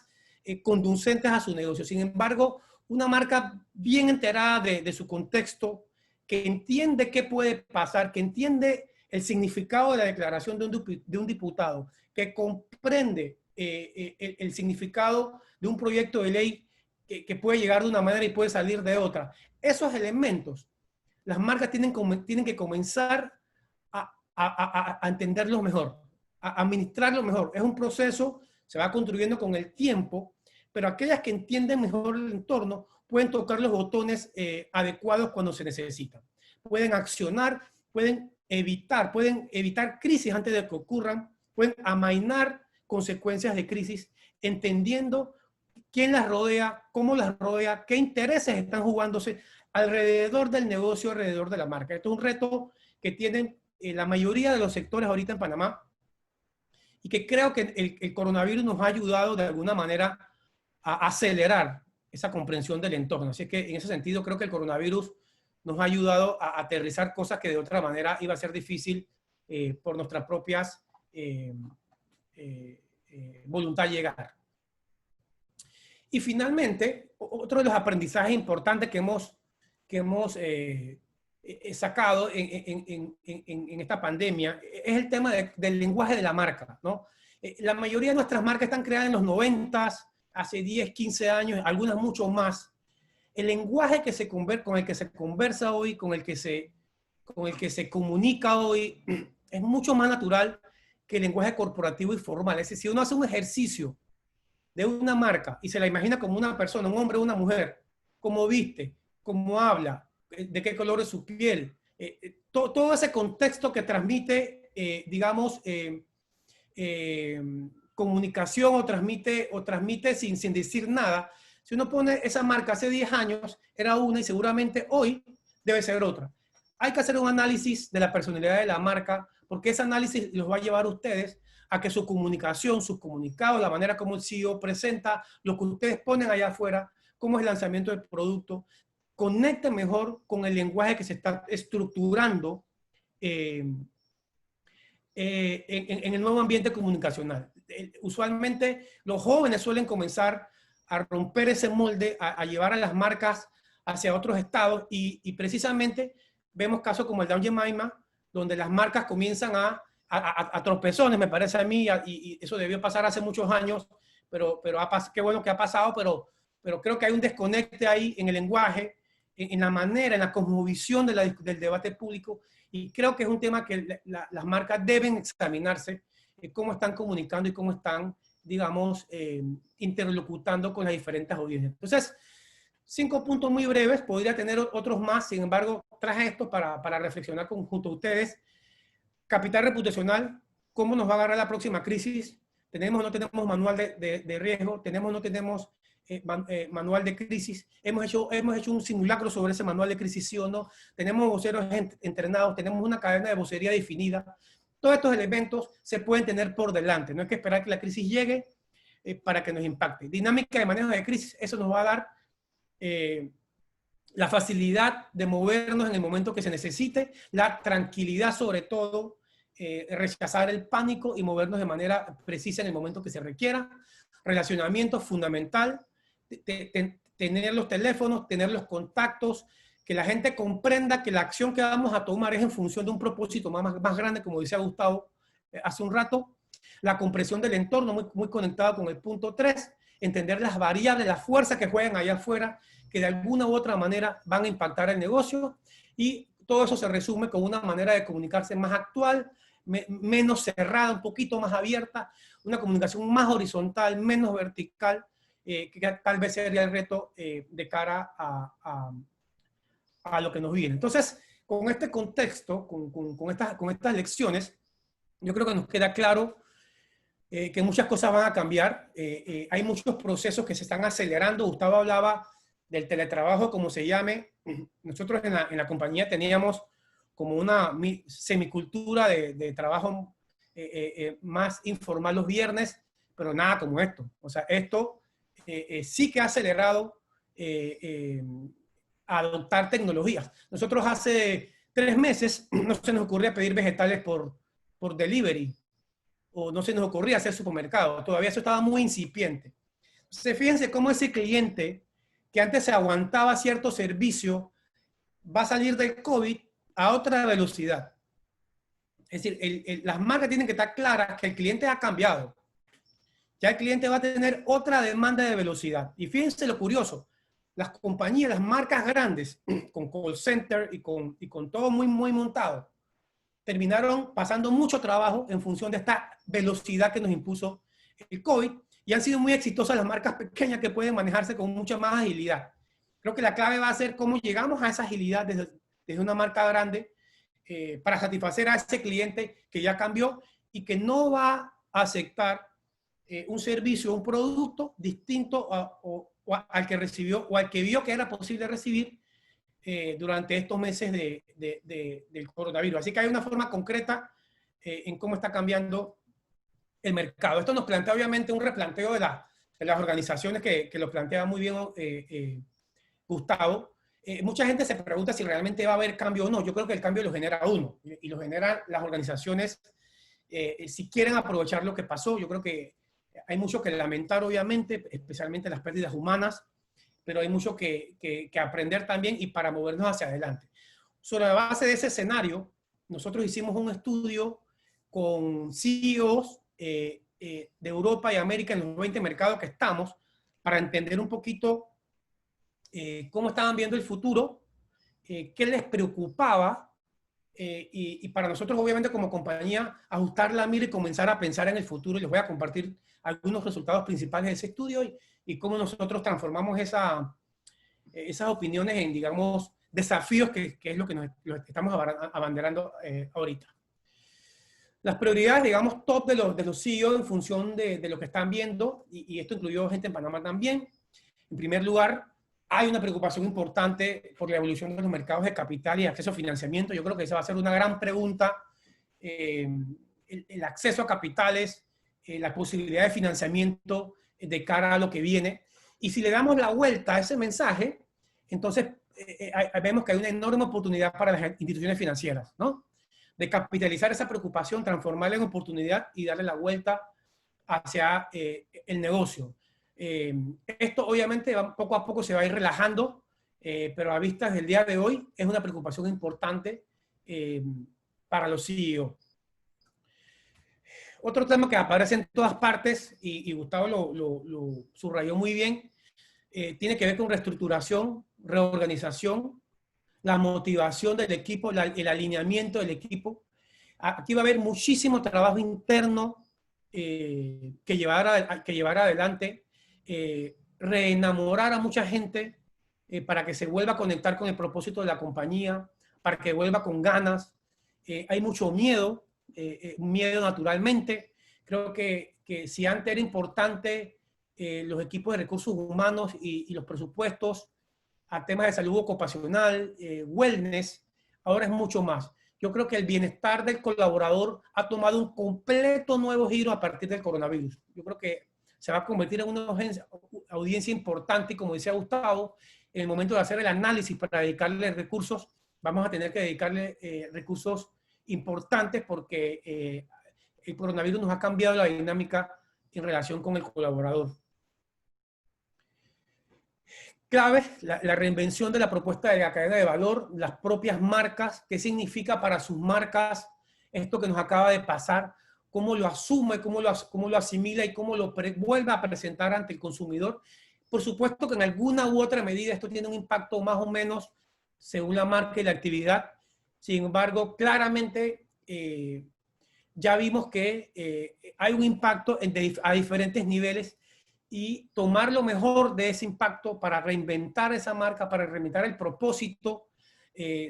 conducentes a su negocio. Sin embargo, una marca bien enterada de su contexto, que entiende qué puede pasar, que entiende el significado de la declaración de un diputado, que comprende el significado de un proyecto de ley que puede llegar de una manera y puede salir de otra. Esos elementos, las marcas tienen que comenzar a entenderlos mejor, a administrarlo mejor. Es un proceso, se va construyendo con el tiempo, pero aquellas que entienden mejor el entorno pueden tocar los botones adecuados cuando se necesitan. Pueden accionar, pueden evitar crisis antes de que ocurran, pueden amainar consecuencias de crisis, entendiendo quién las rodea, cómo las rodea, qué intereses están jugándose alrededor del negocio, alrededor de la marca. Esto es un reto que tienen la mayoría de los sectores ahorita en Panamá y que creo que el coronavirus nos ha ayudado de alguna manera a acelerar esa comprensión del entorno. Así que en ese sentido creo que el coronavirus nos ha ayudado a aterrizar cosas que de otra manera iba a ser difícil por nuestras propias voluntad llegar. Y finalmente, otro de los aprendizajes importantes que hemos sacado en esta pandemia es el tema del lenguaje de la marca, ¿no? La mayoría de nuestras marcas están creadas en los 90s, hace 10, 15 años, algunas mucho más. El lenguaje con el que se conversa hoy, con el que se comunica hoy, es mucho más natural que el lenguaje corporativo y formal. Es decir, si uno hace un ejercicio de una marca y se la imagina como una persona, un hombre o una mujer, cómo viste, cómo habla, de qué color es su piel, todo ese contexto que transmite, digamos, comunicación o transmite sin decir nada. Si uno pone esa marca hace 10 años, era una y seguramente hoy debe ser otra. Hay que hacer un análisis de la personalidad de la marca, porque ese análisis los va a llevar a ustedes a que su comunicación, sus comunicados, la manera como el CEO presenta, lo que ustedes ponen allá afuera, cómo es el lanzamiento del producto, conecte mejor con el lenguaje que se está estructurando en el nuevo ambiente comunicacional. Usualmente los jóvenes suelen comenzar a romper ese molde, a llevar a las marcas hacia otros estados y precisamente vemos casos como el de Aunt Jemima, donde las marcas comienzan a tropezones, me parece a mí, y eso debió pasar hace muchos años, pero qué bueno que ha pasado, pero creo que hay un desconecte ahí en el lenguaje, en la manera, en la cosmovisión del debate público, y creo que es un tema que las marcas deben examinarse, cómo están comunicando y cómo están, digamos, interlocutando con las diferentes audiencias. Entonces, 5 puntos muy breves, podría tener otros más, sin embargo, traje esto para reflexionar junto a ustedes. Capital reputacional, ¿cómo nos va a agarrar la próxima crisis? ¿Tenemos o no tenemos manual de riesgo? ¿Tenemos o no tenemos manual de crisis? ¿Hemos hecho un simulacro sobre ese manual de crisis, sí o no? ¿Tenemos voceros entrenados? ¿Tenemos una cadena de vocería definida? Todos estos elementos se pueden tener por delante. No hay que esperar que la crisis llegue para que nos impacte. Dinámica de manejo de crisis, eso nos va a dar la facilidad de movernos en el momento que se necesite, la tranquilidad sobre todo, rechazar el pánico y movernos de manera precisa en el momento que se requiera. Relacionamiento fundamental, tener los teléfonos, tener los contactos, que la gente comprenda que la acción que vamos a tomar es en función de un propósito más grande, como decía Gustavo hace un rato. La compresión del entorno, muy conectado con el punto 3, entender las variables, las fuerzas que juegan allá afuera, que de alguna u otra manera van a impactar el negocio, y todo eso se resume con una manera de comunicarse más actual, menos cerrada, un poquito más abierta, una comunicación más horizontal, menos vertical, que tal vez sería el reto de cara a lo que nos viene. Entonces, con este contexto, con estas lecciones, yo creo que nos queda claro que muchas cosas van a cambiar. Hay muchos procesos que se están acelerando. Gustavo hablaba del teletrabajo, como se llame. Nosotros en la compañía teníamos como una semicultura de trabajo más informal los viernes, pero nada como esto. O sea, esto sí que ha acelerado a adoptar tecnologías. Nosotros hace 3 meses no se nos ocurría pedir vegetales por delivery, o no se nos ocurría hacer supermercado. Todavía eso estaba muy incipiente. Entonces, fíjense cómo ese cliente que antes se aguantaba cierto servicio va a salir del COVID a otra velocidad. Es decir, las marcas tienen que estar claras que el cliente ha cambiado. Ya el cliente va a tener otra demanda de velocidad. Y fíjense lo curioso, las compañías, las marcas grandes, con call center y con todo muy montado, terminaron pasando mucho trabajo en función de esta velocidad que nos impuso el COVID, y han sido muy exitosas las marcas pequeñas que pueden manejarse con mucha más agilidad. Creo que la clave va a ser cómo llegamos a esa agilidad desde una marca grande para satisfacer a ese cliente que ya cambió y que no va a aceptar un servicio, un producto distinto al que recibió o al que vio que era posible recibir durante estos meses del coronavirus. Así que hay una forma concreta en cómo está cambiando el mercado. Esto nos plantea obviamente un replanteo de las organizaciones que lo plantea muy bien Gustavo. Mucha gente se pregunta si realmente va a haber cambio o no. Yo creo que el cambio lo genera uno y lo generan las organizaciones si quieren aprovechar lo que pasó. Yo creo que hay mucho que lamentar, obviamente, especialmente las pérdidas humanas, pero hay mucho que aprender también y para movernos hacia adelante. Sobre la base de ese escenario, nosotros hicimos un estudio con CEOs de Europa y América en los 20 mercados que estamos para entender un poquito cómo estaban viendo el futuro, qué les preocupaba y para nosotros, obviamente, como compañía, ajustar la mira y comenzar a pensar en el futuro. Y les voy a compartir algunos resultados principales de ese estudio y cómo nosotros transformamos esas opiniones en, digamos, desafíos que es lo que lo estamos abanderando ahorita. Las prioridades, digamos, top de los CEO en función de lo que están viendo, y esto incluyó gente en Panamá también. En primer lugar, hay una preocupación importante por la evolución de los mercados de capital y acceso a financiamiento. Yo creo que esa va a ser una gran pregunta. El acceso a capitales, la posibilidad de financiamiento de cara a lo que viene. Y si le damos la vuelta a ese mensaje, entonces vemos que hay una enorme oportunidad para las instituciones financieras, ¿no? De capitalizar esa preocupación, transformarla en oportunidad y darle la vuelta hacia el negocio. Esto obviamente poco a poco se va a ir relajando, pero a vistas del día de hoy es una preocupación importante para los CEO. Otro tema que aparece en todas partes, y Gustavo lo subrayó muy bien, tiene que ver con reestructuración, reorganización, la motivación del equipo, el alineamiento del equipo. Aquí va a haber muchísimo trabajo interno que llevar adelante, reenamorar a mucha gente para que se vuelva a conectar con el propósito de la compañía, para que vuelva con ganas. Hay mucho miedo, miedo naturalmente. Creo que si antes era importante los equipos de recursos humanos y los presupuestos a temas de salud ocupacional, wellness, ahora es mucho más. Yo creo que el bienestar del colaborador ha tomado un completo nuevo giro a partir del coronavirus. Yo creo que se va a convertir en una audiencia importante, y como decía Gustavo, en el momento de hacer el análisis para dedicarle recursos, vamos a tener que dedicarle recursos importantes porque el coronavirus nos ha cambiado la dinámica en relación con el colaborador. Clave, la reinvención de la propuesta de la cadena de valor, las propias marcas, qué significa para sus marcas esto que nos acaba de pasar, cómo lo asume, cómo lo asimila y cómo lo vuelve a presentar ante el consumidor. Por supuesto que en alguna u otra medida esto tiene un impacto más o menos según la marca y la actividad. Sin embargo, claramente ya vimos que hay un impacto a diferentes niveles, y tomar lo mejor de ese impacto para reinventar esa marca, para reinventar el propósito,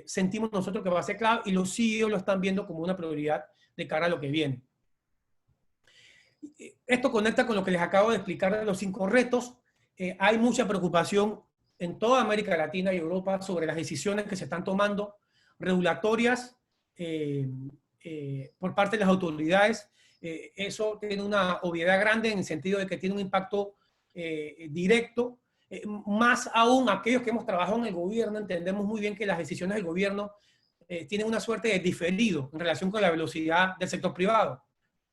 sentimos nosotros que va a ser clave, y los CEO lo están viendo como una prioridad de cara a lo que viene. Esto conecta con lo que les acabo de explicar de los 5 retos. Hay mucha preocupación en toda América Latina y Europa sobre las decisiones que se están tomando regulatorias por parte de las autoridades. Eso tiene una obviedad grande en el sentido de que tiene un impacto directo. Más aún aquellos que hemos trabajado en el gobierno entendemos muy bien que las decisiones del gobierno tienen una suerte de diferido en relación con la velocidad del sector privado.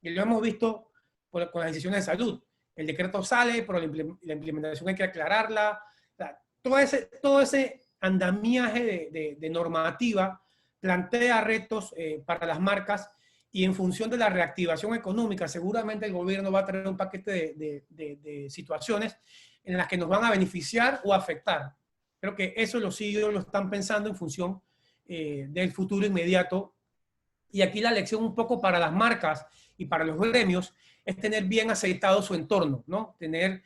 Y lo hemos visto con las decisiones de salud. El decreto sale, pero la implementación hay que aclararla. O sea, todo ese andamiaje de normativa plantea retos para las marcas, y en función de la reactivación económica, seguramente el gobierno va a traer un paquete de situaciones en las que nos van a beneficiar o afectar. Creo que eso los CEO lo están pensando en función del futuro inmediato. Y aquí la lección un poco para las marcas y para los gremios es tener bien aceitado su entorno, ¿no? Tener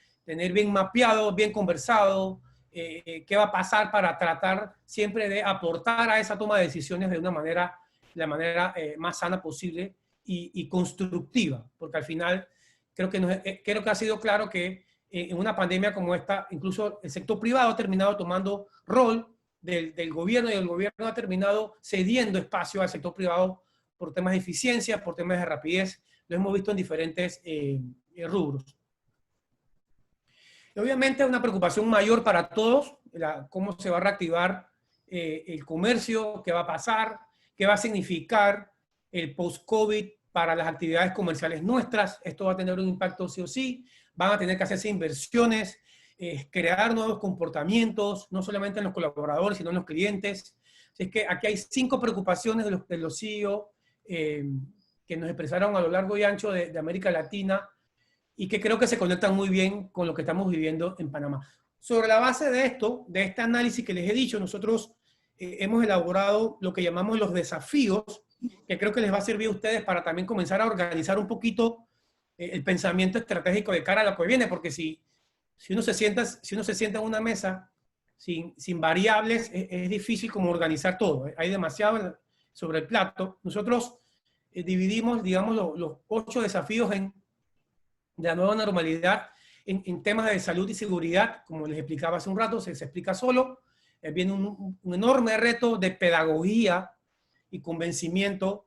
bien mapeado, bien conversado, qué va a pasar para tratar siempre de aportar a esa toma de decisiones de la manera más sana posible y constructiva, porque al final creo que ha sido claro que en una pandemia como esta, incluso el sector privado ha terminado tomando rol del gobierno, y el gobierno ha terminado cediendo espacio al sector privado por temas de eficiencia, por temas de rapidez. Lo hemos visto en diferentes rubros. Y obviamente una preocupación mayor para todos, cómo se va a reactivar el comercio, qué va a pasar, qué va a significar el post-COVID para las actividades comerciales nuestras. Esto va a tener un impacto sí o sí. Van a tener que hacerse inversiones, crear nuevos comportamientos, no solamente en los colaboradores, sino en los clientes. Así es que aquí hay 5 preocupaciones de los CEO que nos expresaron a lo largo y ancho de América Latina, y que creo que se conectan muy bien con lo que estamos viviendo en Panamá. Sobre la base de esto, de este análisis que les he dicho, nosotros hemos elaborado lo que llamamos los desafíos, que creo que les va a servir a ustedes para también comenzar a organizar un poquito el pensamiento estratégico de cara a lo que viene, porque si uno se sienta en una mesa sin variables es difícil como organizar todo. Hay demasiado sobre el plato. Nosotros dividimos, digamos, los 8 desafíos de la nueva normalidad en temas de salud y seguridad. Como les explicaba hace un rato, se explica solo. Viene un enorme reto de pedagogía y convencimiento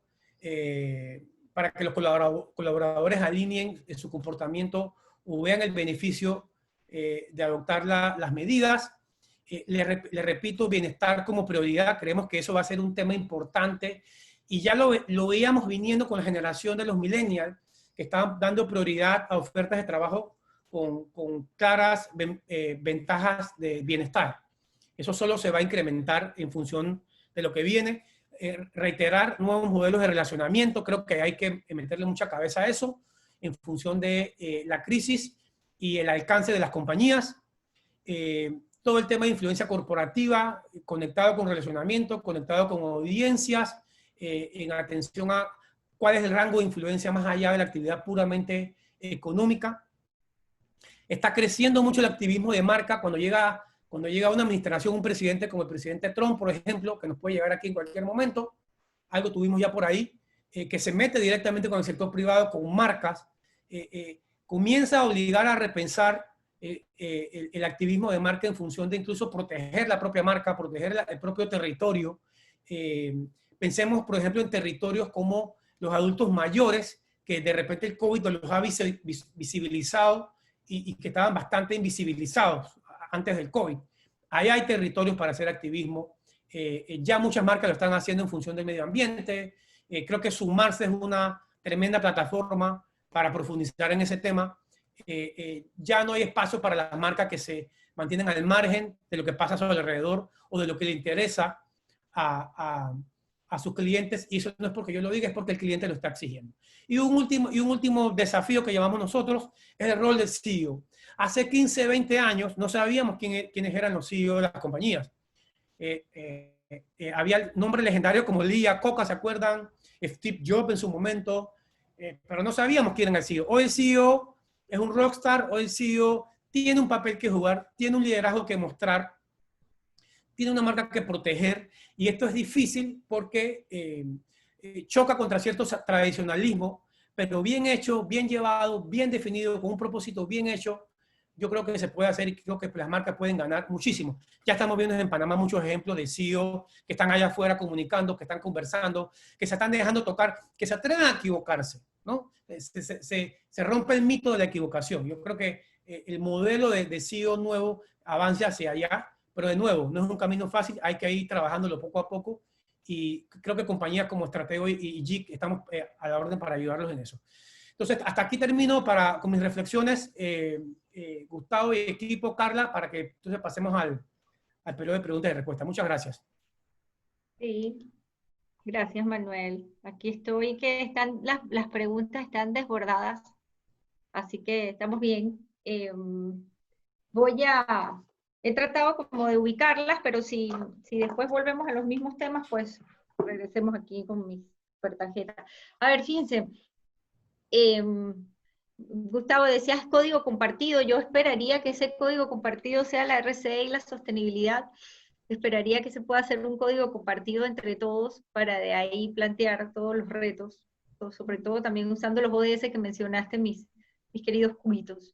para que los colaboradores alineen su comportamiento o vean el beneficio de adoptar las medidas. Le repito, bienestar como prioridad. Creemos que eso va a ser un tema importante y ya lo veíamos viniendo con la generación de los millennials, que estaban dando prioridad a ofertas de trabajo con claras ventajas de bienestar. Eso solo se va a incrementar en función de lo que viene. Reiterar nuevos modelos de relacionamiento, creo que hay que meterle mucha cabeza a eso en función de la crisis y el alcance de las compañías. Todo el tema de influencia corporativa, conectado con relacionamiento, conectado con audiencias, en atención a cuál es el rango de influencia más allá de la actividad puramente económica. Está creciendo mucho el activismo de marca cuando llega una administración, un presidente como el presidente Trump, por ejemplo, que nos puede llegar aquí en cualquier momento, algo tuvimos ya por ahí, que se mete directamente con el sector privado, con marcas, comienza a obligar a repensar el activismo de marca en función de incluso proteger la propia marca, proteger el propio territorio. Pensemos, por ejemplo, en territorios como los adultos mayores, que de repente el COVID los ha visibilizado y que estaban bastante invisibilizados antes del COVID. Ahí hay territorios para hacer activismo. Ya muchas marcas lo están haciendo en función del medio ambiente. Creo que Sumarse es una tremenda plataforma para profundizar en ese tema. Ya no hay espacio para las marcas que se mantienen al margen de lo que pasa a su alrededor o de lo que le interesa a sus clientes, y eso no es porque yo lo diga, es porque el cliente lo está exigiendo. Y un último desafío que llevamos nosotros es el rol del CEO. Hace 15, 20 años no sabíamos quiénes eran los CEO de las compañías. Había nombres legendarios como Lee Iacocca, ¿se acuerdan? Steve Jobs en su momento, pero no sabíamos quién era el CEO. Hoy el CEO es un rockstar, hoy el CEO tiene un papel que jugar, tiene un liderazgo que mostrar, tiene una marca que proteger, y esto es difícil porque choca contra cierto tradicionalismo, pero bien hecho, bien llevado, bien definido, con un propósito bien hecho, yo creo que se puede hacer y creo que las marcas pueden ganar muchísimo. Ya estamos viendo en Panamá muchos ejemplos de CEO que están allá afuera comunicando, que están conversando, que se están dejando tocar, que se atreven a equivocarse, ¿no? Se rompe el mito de la equivocación. Yo creo que el modelo de CEO nuevo avanza hacia allá, pero de nuevo, no es un camino fácil, hay que ir trabajándolo poco a poco, y creo que compañías como Stratego y JIC estamos a la orden para ayudarlos en eso. Entonces, hasta aquí termino con mis reflexiones. Gustavo y equipo, Carla, para que entonces pasemos al periodo de preguntas y respuestas. Muchas gracias. Sí, gracias Manuel. Aquí estoy, que están las preguntas están desbordadas, así que estamos bien. He tratado como de ubicarlas, pero si después volvemos a los mismos temas, pues regresemos aquí con mi tarjeta. A ver, fíjense, Gustavo, decías código compartido. Yo esperaría que ese código compartido sea la RCE y la sostenibilidad. Esperaría que se pueda hacer un código compartido entre todos para de ahí plantear todos los retos, sobre todo también usando los ODS que mencionaste, mis queridos cubitos.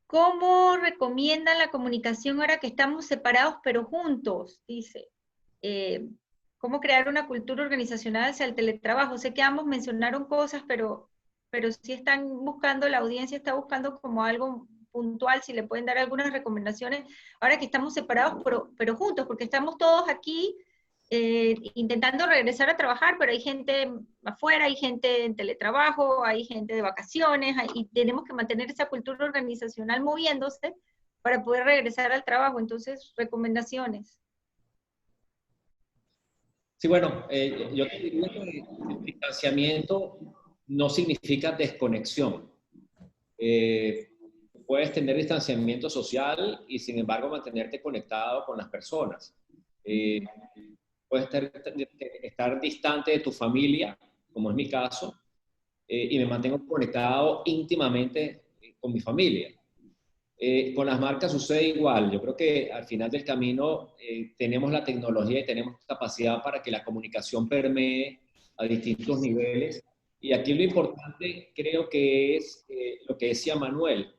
¿Cómo recomiendan la comunicación ahora que estamos separados pero juntos? Dice. ¿Cómo crear una cultura organizacional hacia el teletrabajo? Sé que ambos mencionaron cosas, pero si están buscando, la audiencia está buscando como algo puntual, si le pueden dar algunas recomendaciones, ahora que estamos separados pero juntos, porque estamos todos aquí intentando regresar a trabajar, pero hay gente afuera, hay gente en teletrabajo, hay gente de vacaciones, y tenemos que mantener esa cultura organizacional moviéndose para poder regresar al trabajo. Entonces, recomendaciones. Sí, bueno, yo te diría que el distanciamiento no significa desconexión. Puedes tener distanciamiento social y sin embargo mantenerte conectado con las personas. Puedes estar distante de tu familia, como es mi caso, y me mantengo conectado íntimamente con mi familia. Con las marcas sucede igual. Yo creo que al final del camino tenemos la tecnología y tenemos capacidad para que la comunicación permee a distintos niveles. Y aquí lo importante creo que es lo que decía Manuel,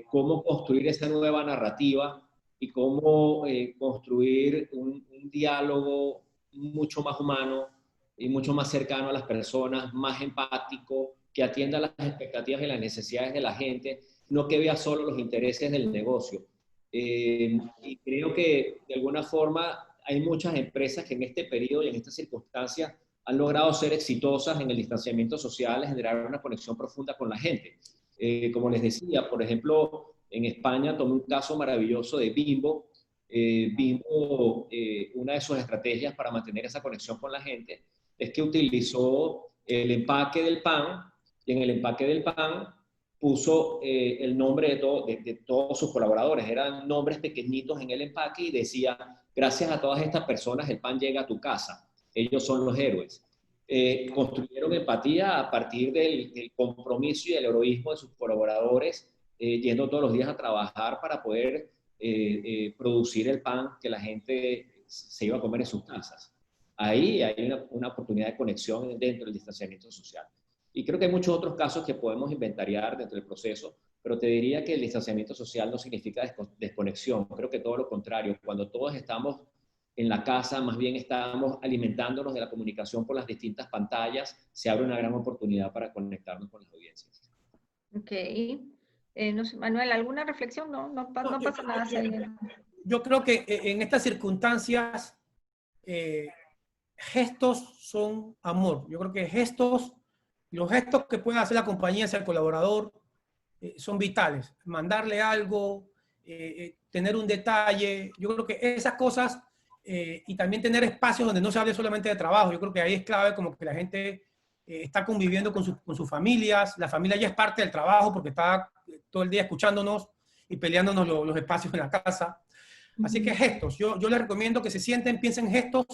cómo construir esa nueva narrativa y cómo construir un diálogo mucho más humano y mucho más cercano a las personas, más empático, que atienda las expectativas y las necesidades de la gente, no que vea solo los intereses del negocio. Y creo que de alguna forma hay muchas empresas que en este periodo y en estas circunstancias han logrado ser exitosas en el distanciamiento social, generar una conexión profunda con la gente. Como les decía, por ejemplo, en España tomé un caso maravilloso de Bimbo. Bimbo, una de sus estrategias para mantener esa conexión con la gente es que utilizó el empaque del pan, y en el empaque del pan puso el nombre de todos sus colaboradores. Eran nombres pequeñitos en el empaque y decía, gracias a todas estas personas el pan llega a tu casa. Ellos son los héroes. Construyeron empatía a partir del compromiso y el heroísmo de sus colaboradores, yendo todos los días a trabajar para poder producir el pan que la gente se iba a comer en sus casas. Ahí hay una oportunidad de conexión dentro del distanciamiento social. Y creo que hay muchos otros casos que podemos inventariar dentro del proceso, pero te diría que el distanciamiento social no significa desconexión. Creo que todo lo contrario. Cuando todos estamos en la casa, más bien estamos alimentándonos de la comunicación por las distintas pantallas, se abre una gran oportunidad para conectarnos con las audiencias. Ok. No sé, Manuel, ¿alguna reflexión? No pasa nada. Yo creo que en estas circunstancias gestos son amor. Yo creo que los gestos que puede hacer la compañía hacia el colaborador son vitales. Mandarle algo, tener un detalle. Yo creo que esas cosas y también tener espacios donde no se hable solamente de trabajo. Yo creo que ahí es clave como que la gente está conviviendo con sus familias. La familia ya es parte del trabajo porque está todo el día escuchándonos y peleándonos los espacios en la casa. Así que gestos. Yo les recomiendo que se sienten, piensen en gestos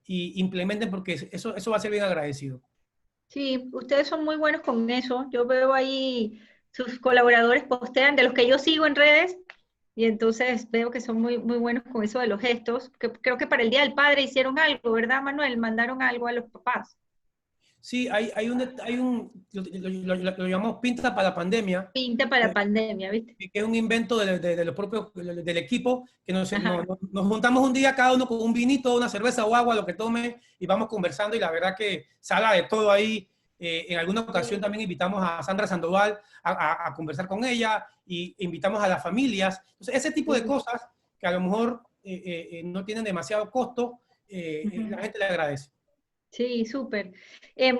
y implementen porque eso va a ser bien agradecido. Sí, ustedes son muy buenos con eso. Yo veo ahí sus colaboradores postean de los que yo sigo en redes y entonces veo que son muy, muy buenos con eso de los gestos. Creo que para el Día del Padre hicieron algo, ¿verdad, Manuel? Mandaron algo a los papás. Sí, lo llamamos Pinta para la Pandemia. Pinta para la pandemia, ¿viste? Que es un invento de los propios, del equipo, que nos juntamos un día cada uno con un vinito, una cerveza o agua, lo que tome, y vamos conversando, y la verdad que sale de todo ahí. En alguna ocasión también invitamos a Sandra Sandoval a conversar con ella, y invitamos a las familias. Entonces, ese tipo de cosas que a lo mejor no tienen demasiado costo, la gente le agradece. Sí, súper.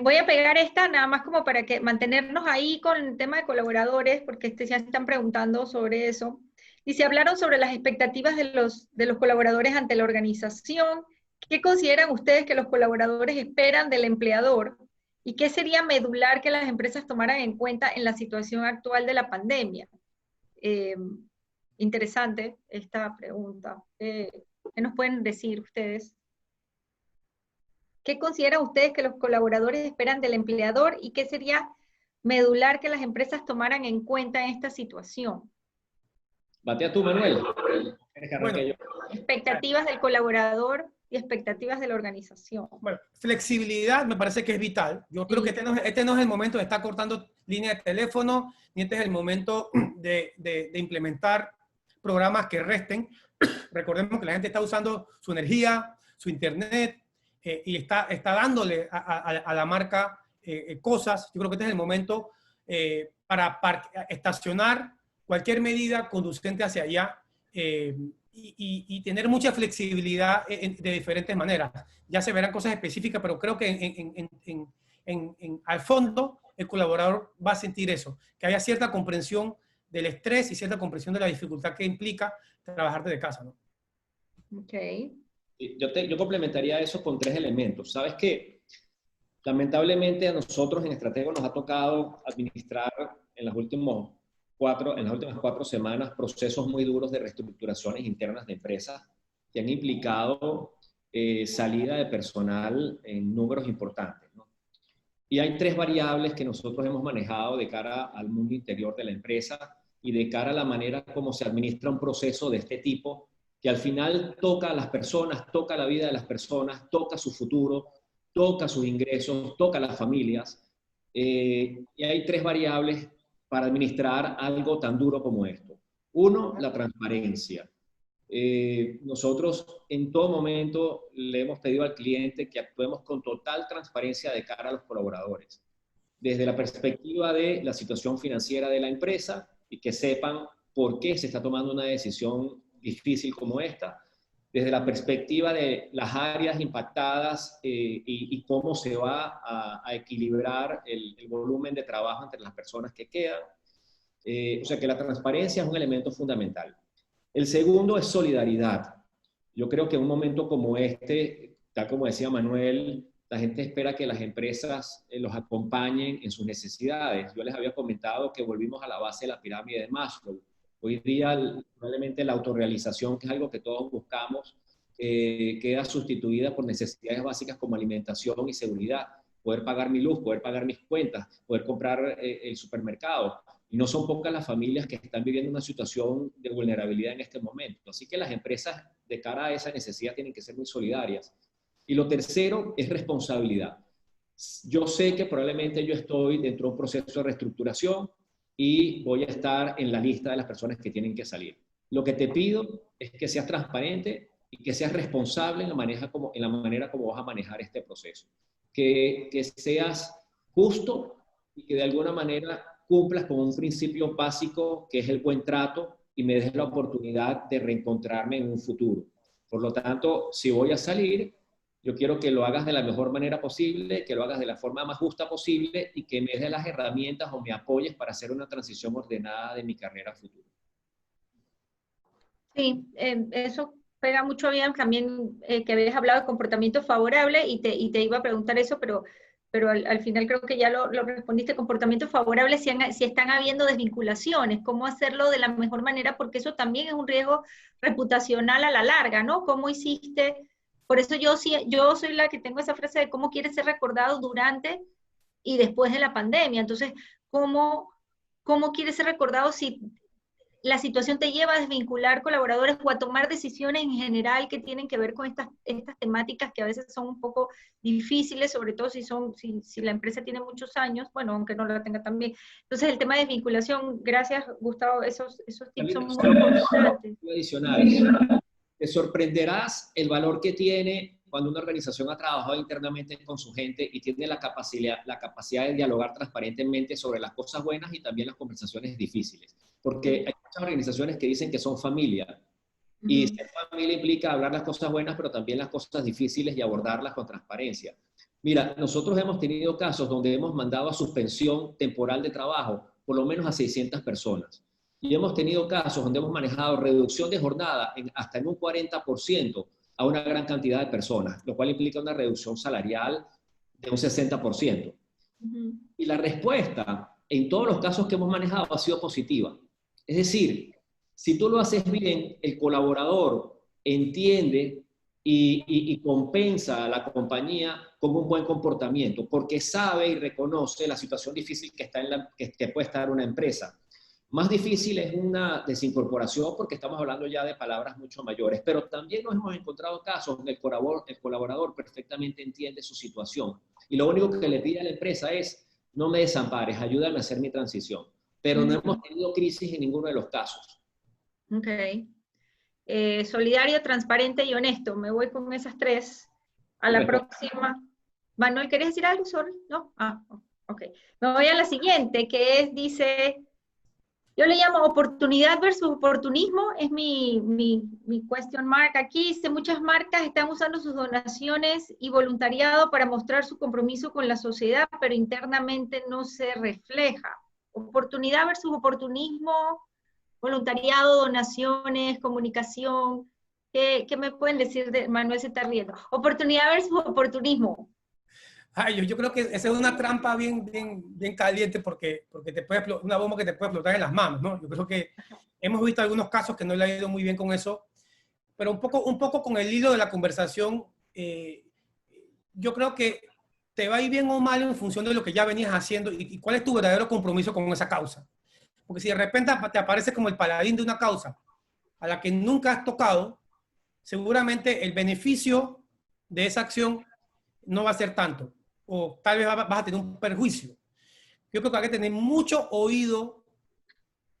Voy a pegar esta nada más como para que mantenernos ahí con el tema de colaboradores, porque ya están preguntando sobre eso. Y se hablaron sobre las expectativas de los colaboradores ante la organización. ¿Qué consideran ustedes que los colaboradores esperan del empleador? ¿Y qué sería medular que las empresas tomaran en cuenta en la situación actual de la pandemia? Interesante esta pregunta. ¿Qué nos pueden decir ustedes? ¿Qué consideran ustedes que los colaboradores esperan del empleador y qué sería medular que las empresas tomaran en cuenta en esta situación? Batea tú, Manuel. Bueno, expectativas del colaborador y expectativas de la organización. Bueno, flexibilidad me parece que es vital. Yo creo que este no es el momento de estar cortando línea de teléfono, ni este es el momento de implementar programas que resten. Recordemos que la gente está usando su energía, su internet, y está dándole a la marca cosas. Yo creo que este es el momento para estacionar cualquier medida conducente hacia allá y tener mucha flexibilidad de diferentes maneras. Ya se verán cosas específicas, pero creo que al fondo el colaborador va a sentir eso, que haya cierta comprensión del estrés y cierta comprensión de la dificultad que implica trabajar desde casa, ¿no? Ok. Yo complementaría eso con 3 elementos. ¿Sabes qué? Lamentablemente a nosotros en Estratego nos ha tocado administrar en las últimas 4 semanas procesos muy duros de reestructuraciones internas de empresas que han implicado salida de personal en números importantes, ¿no? Y hay 3 variables que nosotros hemos manejado de cara al mundo interior de la empresa y de cara a la manera como se administra un proceso de este tipo, que al final toca a las personas, toca la vida de las personas, toca su futuro, toca sus ingresos, toca a las familias. Y hay tres variables para administrar algo tan duro como esto. Uno, la transparencia. Nosotros en todo momento le hemos pedido al cliente que actuemos con total transparencia de cara a los colaboradores, desde la perspectiva de la situación financiera de la empresa y que sepan por qué se está tomando una decisión difícil como esta, desde la perspectiva de las áreas impactadas y cómo se va a equilibrar el volumen de trabajo entre las personas que quedan. O sea que la transparencia es un elemento fundamental. El segundo es solidaridad. Yo creo que en un momento como este, tal como decía Manuel, la gente espera que las empresas los acompañen en sus necesidades. Yo les había comentado que volvimos a la base de la pirámide de Maslow. Hoy día probablemente la autorrealización, que es algo que todos buscamos, queda sustituida por necesidades básicas como alimentación y seguridad. Poder pagar mi luz, poder pagar mis cuentas, poder comprar el supermercado. Y no son pocas las familias que están viviendo una situación de vulnerabilidad en este momento. Así que las empresas, de cara a esa necesidad, tienen que ser muy solidarias. Y lo tercero es responsabilidad. Yo sé que probablemente yo estoy dentro de un proceso de reestructuración y voy a estar en la lista de las personas que tienen que salir. Lo que te pido es que seas transparente y que seas responsable en la manera como vas a manejar este proceso. Que seas justo y que de alguna manera cumplas con un principio básico que es el buen trato y me des la oportunidad de reencontrarme en un futuro. Por lo tanto, si voy a salir, yo quiero que lo hagas de la mejor manera posible, que lo hagas de la forma más justa posible y que me des las herramientas o me apoyes para hacer una transición ordenada de mi carrera futura. Sí, eso pega mucho bien también que habías hablado de comportamiento favorable y te iba a preguntar eso, pero al final creo que ya lo respondiste. Comportamiento favorable si están habiendo desvinculaciones, cómo hacerlo de la mejor manera, porque eso también es un riesgo reputacional a la larga, ¿no? ¿Cómo hiciste? Por eso yo soy la que tengo esa frase de cómo quieres ser recordado durante y después de la pandemia. Entonces, ¿cómo quieres ser recordado si la situación te lleva a desvincular colaboradores o a tomar decisiones en general que tienen que ver con estas temáticas que a veces son un poco difíciles, sobre todo si la empresa tiene muchos años, bueno, aunque no la tenga también. Entonces, el tema de desvinculación, gracias, Gustavo, esos tips son muy importantes. Adicional, te sorprenderás el valor que tiene cuando una organización ha trabajado internamente con su gente y tiene la capacidad de dialogar transparentemente sobre las cosas buenas y también las conversaciones difíciles. Porque hay muchas organizaciones que dicen que son familia. Y ser familia implica hablar las cosas buenas, pero también las cosas difíciles y abordarlas con transparencia. Mira, nosotros hemos tenido casos donde hemos mandado a suspensión temporal de trabajo por lo menos a 600 personas. Y hemos tenido casos donde hemos manejado reducción de jornada hasta en un 40% a una gran cantidad de personas, lo cual implica una reducción salarial de un 60%. Y la respuesta en todos los casos que hemos manejado ha sido positiva. Es decir, si tú lo haces bien, el colaborador entiende y compensa a la compañía con un buen comportamiento, porque sabe y reconoce la situación difícil que puede estar una empresa. Más difícil es una desincorporación porque estamos hablando ya de palabras mucho mayores, pero también nos hemos encontrado casos donde el colaborador perfectamente entiende su situación y lo único que le pide a la empresa es no me desampares, ayúdame a hacer mi transición. Pero no hemos tenido crisis en ninguno de los casos. Ok. Solidario, transparente y honesto. Me voy con esas tres. A la próxima. Manuel, ¿querés decir algo? Sorry. ¿No? Ah, ok. Me voy a la siguiente, que dice, yo le llamo oportunidad versus oportunismo. Es mi question mark aquí. Dice, muchas marcas están usando sus donaciones y voluntariado para mostrar su compromiso con la sociedad, pero internamente no se refleja. Oportunidad versus oportunismo, voluntariado, donaciones, comunicación. ¿Qué me pueden decir de Manuel? Se está riendo. Oportunidad versus oportunismo. Ay, yo creo que esa es una trampa bien caliente porque una bomba que te puede explotar en las manos, ¿no? Yo creo que hemos visto algunos casos que no le ha ido muy bien con eso, pero un poco con el hilo de la conversación, yo creo que te va a ir bien o mal en función de lo que ya venías haciendo y cuál es tu verdadero compromiso con esa causa. Porque si de repente te aparece como el paladín de una causa a la que nunca has tocado, seguramente el beneficio de esa acción no va a ser tanto, o tal vez vas a tener un perjuicio. Yo creo que hay que tener mucho oído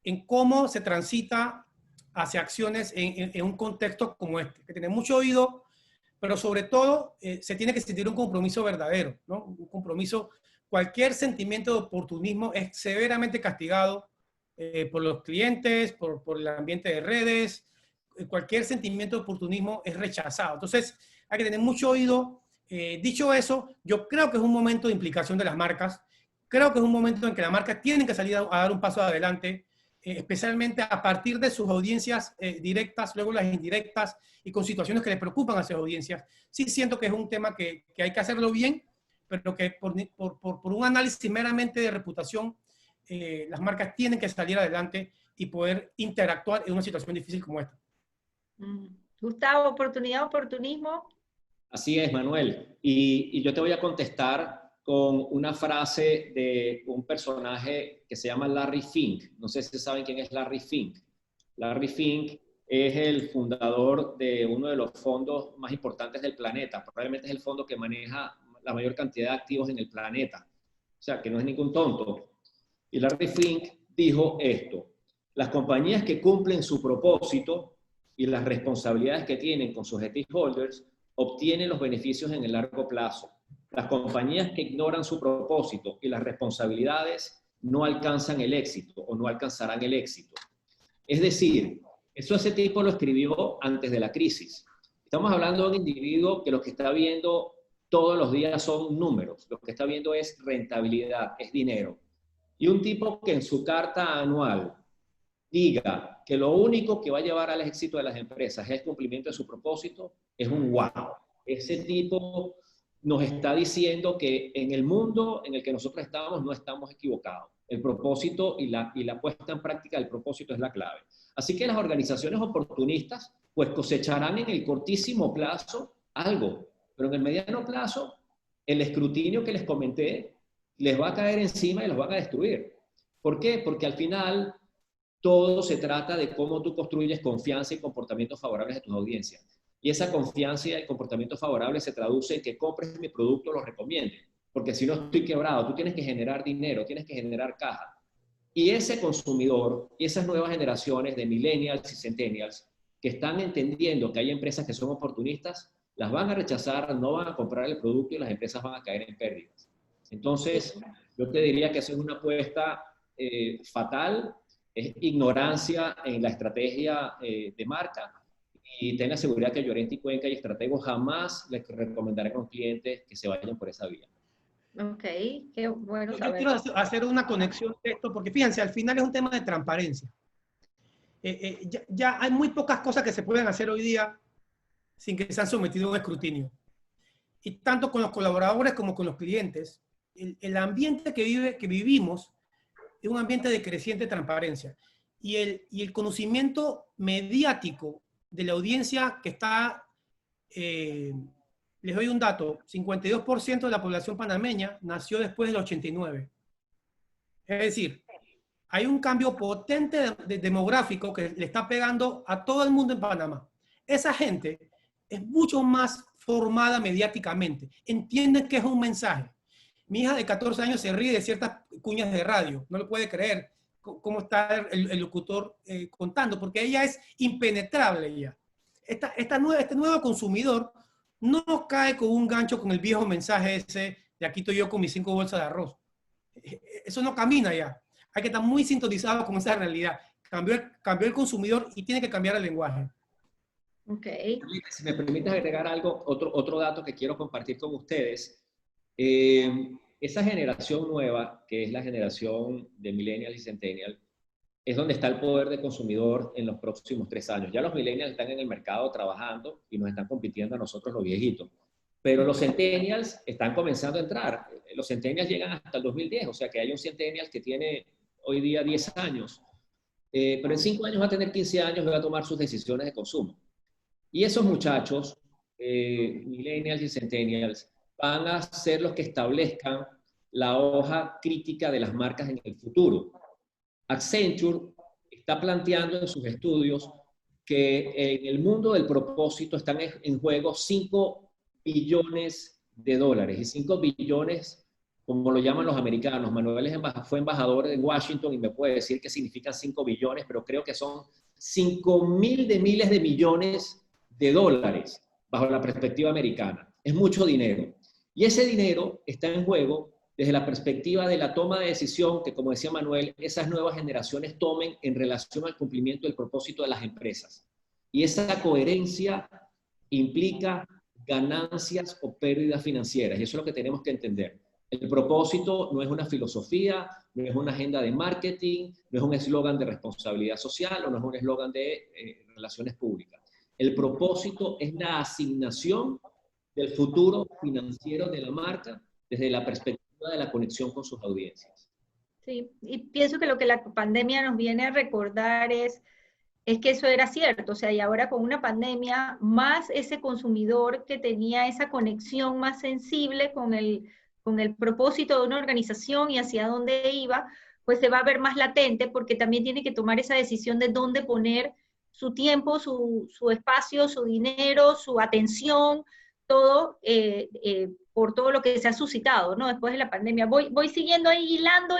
en cómo se transita hacia acciones en un contexto como este. Hay que tener mucho oído, pero sobre todo se tiene que sentir un compromiso verdadero, ¿no? Un compromiso. Cualquier sentimiento de oportunismo es severamente castigado por los clientes, por el ambiente de redes. Cualquier sentimiento de oportunismo es rechazado. Entonces, hay que tener mucho oído. Dicho eso, yo creo que es un momento de implicación de las marcas. Creo que es un momento en que las marcas tienen que salir a dar un paso adelante, especialmente a partir de sus audiencias directas, luego las indirectas, y con situaciones que les preocupan a esas audiencias. Sí siento que es un tema que hay que hacerlo bien, pero que por un análisis meramente de reputación, las marcas tienen que salir adelante y poder interactuar en una situación difícil como esta. Gustavo, oportunidad, oportunismo. Así es, Manuel. Y yo te voy a contestar con una frase de un personaje que se llama Larry Fink. No sé si saben quién es Larry Fink. Larry Fink es el fundador de uno de los fondos más importantes del planeta. Probablemente es el fondo que maneja la mayor cantidad de activos en el planeta. O sea, que no es ningún tonto. Y Larry Fink dijo esto: las compañías que cumplen su propósito y las responsabilidades que tienen con sus stakeholders obtienen los beneficios en el largo plazo. Las compañías que ignoran su propósito y las responsabilidades no alcanzan el éxito o no alcanzarán el éxito. Es decir, eso ese tipo lo escribió antes de la crisis. Estamos hablando de un individuo que lo que está viendo todos los días son números, lo que está viendo es rentabilidad, es dinero. Y un tipo que en su carta anual diga que lo único que va a llevar al éxito de las empresas es el cumplimiento de su propósito, es un wow. Ese tipo nos está diciendo que en el mundo en el que nosotros estamos no estamos equivocados. El propósito y la puesta en práctica del propósito es la clave. Así que las organizaciones oportunistas pues cosecharán en el cortísimo plazo algo, pero en el mediano plazo el escrutinio que les comenté les va a caer encima y los van a destruir. ¿Por qué? Porque al final todo se trata de cómo tú construyes confianza y comportamientos favorables de tus audiencias. Y esa confianza y el comportamiento favorable se traduce en que compres mi producto, lo recomiendes. Porque si no estoy quebrado, tú tienes que generar dinero, tienes que generar caja. Y ese consumidor y esas nuevas generaciones de millennials y centennials que están entendiendo que hay empresas que son oportunistas, las van a rechazar, no van a comprar el producto y las empresas van a caer en pérdidas. Entonces, yo te diría que eso es una apuesta fatal, es ignorancia en la estrategia de marca, y ten la seguridad que Llorente y Cuenca y estrategos jamás les recomendarán a los clientes que se vayan por esa vía. Ok, qué bueno Yo saber. quiero hacer una conexión de esto, porque fíjense, al final es un tema de transparencia. Ya hay muy pocas cosas que se pueden hacer hoy día sin que sean sometidos a un escrutinio. Y tanto con los colaboradores como con los clientes, el ambiente que vivimos es un ambiente de creciente transparencia. Y el conocimiento mediático de la audiencia que está, les doy un dato, 52% de la población panameña nació después del 89. Es decir, hay un cambio potente demográfico que le está pegando a todo el mundo en Panamá. Esa gente es mucho más formada mediáticamente, entiende que es un mensaje. Mi hija de 14 años se ríe de ciertas cuñas de radio, no lo puede creer cómo está el locutor contando, porque ella es impenetrable ya. Este nuevo consumidor no cae con un gancho con el viejo mensaje ese de aquí estoy yo con mis 5 bolsas de arroz. Eso no camina ya. Hay que estar muy sintonizados con esa realidad. Cambió el consumidor y tiene que cambiar el lenguaje. Ok. Si me permites agregar algo, otro dato que quiero compartir con ustedes. Esa generación nueva, que es la generación de millennials y centennials, es donde está el poder del consumidor en los próximos 3 años. Ya los millennials están en el mercado trabajando y nos están compitiendo a nosotros los viejitos. Pero los centennials están comenzando a entrar. Los centennials llegan hasta el 2010, o sea que hay un centennial que tiene hoy día 10 años, pero en 5 años va a tener 15 años y va a tomar sus decisiones de consumo. Y esos muchachos, millennials y centennials, van a ser los que establezcan la hoja crítica de las marcas en el futuro. Accenture está planteando en sus estudios que en el mundo del propósito están en juego 5 billones de dólares. Y 5 billones, como lo llaman los americanos, Manuel fue embajador en Washington y me puede decir qué significan 5 billones, pero creo que son 5.000 de miles de millones de dólares bajo la perspectiva americana. Es mucho dinero. Y ese dinero está en juego desde la perspectiva de la toma de decisión que, como decía Manuel, esas nuevas generaciones tomen en relación al cumplimiento del propósito de las empresas. Y esa coherencia implica ganancias o pérdidas financieras. Y eso es lo que tenemos que entender. El propósito no es una filosofía, no es una agenda de marketing, no es un eslogan de responsabilidad social o no es un eslogan de relaciones públicas. El propósito es la asignación del futuro financiero de la marca desde la perspectiva de la conexión con sus audiencias. Sí, y pienso que lo que la pandemia nos viene a recordar es que eso era cierto, o sea, y ahora con una pandemia, más ese consumidor que tenía esa conexión más sensible con el propósito de una organización y hacia dónde iba, pues se va a ver más latente porque también tiene que tomar esa decisión de dónde poner su tiempo, su espacio, su dinero, su atención, todo por todo lo que se ha suscitado, ¿no? Después de la pandemia. Voy siguiendo ahí, hilando,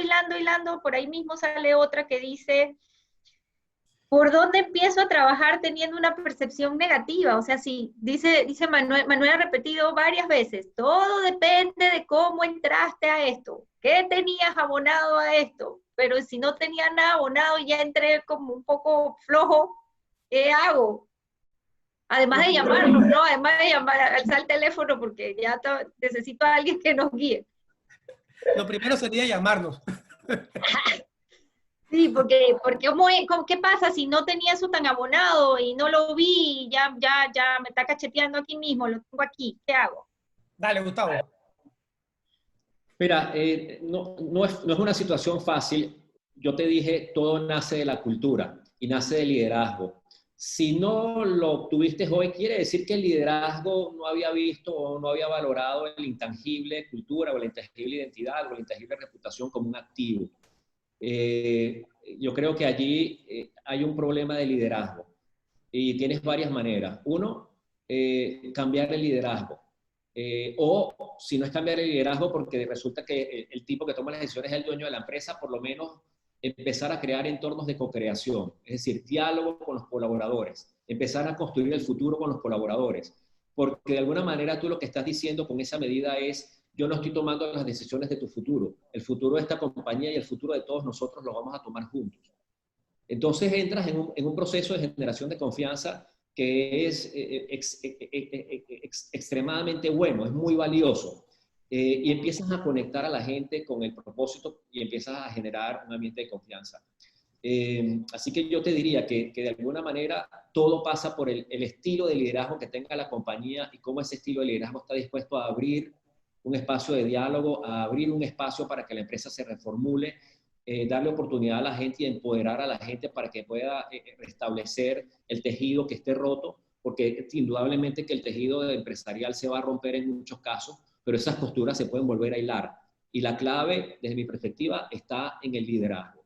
por ahí mismo sale otra que dice, ¿por dónde empiezo a trabajar teniendo una percepción negativa? O sea, si dice Manuel ha repetido varias veces, todo depende de cómo entraste a esto, qué tenías abonado a esto, pero si no tenía nada abonado y ya entré como un poco flojo, ¿qué hago? Además de llamarnos, ¿no? Además de alzar el teléfono porque ya necesito a alguien que nos guíe. Lo primero sería llamarnos. Sí, porque ¿qué pasa si no tenía eso tan abonado y no lo vi y ya me está cacheteando aquí mismo, lo tengo aquí, ¿qué hago? Dale, Gustavo. Mira, no es una situación fácil. Yo te dije, todo nace de la cultura y nace del liderazgo. Si no lo obtuviste hoy, quiere decir que el liderazgo no había visto o no había valorado el intangible cultura o la intangible identidad o la intangible reputación como un activo. Yo creo que allí hay un problema de liderazgo y tienes varias maneras. Uno, cambiar el liderazgo. O si no es cambiar el liderazgo porque resulta que el tipo que toma las decisiones es el dueño de la empresa, por lo menos empezar a crear entornos de co-creación, es decir, diálogo con los colaboradores, empezar a construir el futuro con los colaboradores, porque de alguna manera tú lo que estás diciendo con esa medida es, yo no estoy tomando las decisiones de tu futuro, el futuro de esta compañía y el futuro de todos nosotros lo vamos a tomar juntos. Entonces entras en un proceso de generación de confianza que es extremadamente bueno, es muy valioso. Y empiezas a conectar a la gente con el propósito y empiezas a generar un ambiente de confianza. Así que yo te diría que de alguna manera todo pasa por el estilo de liderazgo que tenga la compañía y cómo ese estilo de liderazgo está dispuesto a abrir un espacio de diálogo, a abrir un espacio para que la empresa se reformule, darle oportunidad a la gente y empoderar a la gente para que pueda restablecer el tejido que esté roto, porque indudablemente que el tejido empresarial se va a romper en muchos casos, pero esas costuras se pueden volver a hilar. Y la clave, desde mi perspectiva, está en el liderazgo.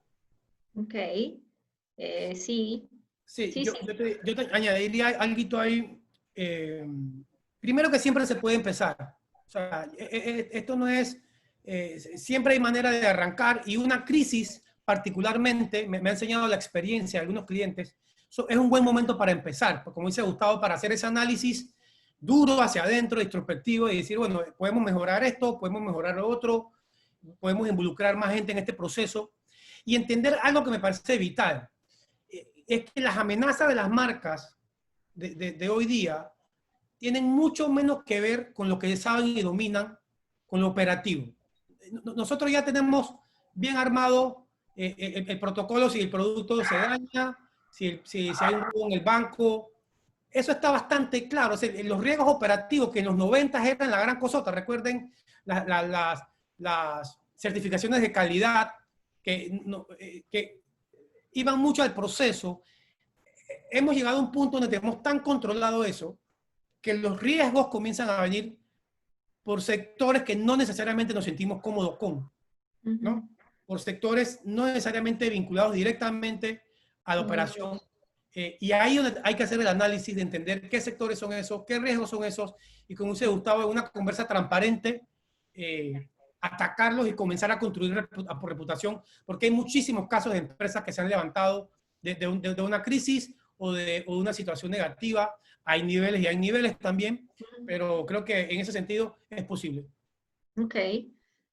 Ok, sí. Sí, yo te añadiría algo ahí. Primero que siempre se puede empezar. O sea, esto no es... siempre hay manera de arrancar y una crisis particularmente, me ha enseñado la experiencia de algunos clientes, es un buen momento para empezar, como dice Gustavo, para hacer ese análisis duro hacia adentro, introspectivo y decir, bueno, podemos mejorar esto, podemos mejorar lo otro, podemos involucrar más gente en este proceso y entender algo que me parece vital, es que las amenazas de las marcas de hoy día tienen mucho menos que ver con lo que saben y dominan, con lo operativo. Nosotros ya tenemos bien armado el protocolo si el producto se daña, si hay un robo en el banco. Eso está bastante claro. O sea, los riesgos operativos que en los 90 eran la gran cosota. Recuerden las certificaciones de calidad que iban mucho al proceso. Hemos llegado a un punto donde tenemos tan controlado eso que los riesgos comienzan a venir por sectores que no necesariamente nos sentimos cómodos con, ¿no? por sectores no necesariamente vinculados directamente a la operación. Y ahí es donde hay que hacer el análisis de entender qué sectores son esos, qué riesgos son esos, y como dice Gustavo, en una conversa transparente, atacarlos y comenzar a construir por reputación, porque hay muchísimos casos de empresas que se han levantado de una crisis o de una situación negativa. Hay niveles y hay niveles también, pero creo que en ese sentido es posible. Ok.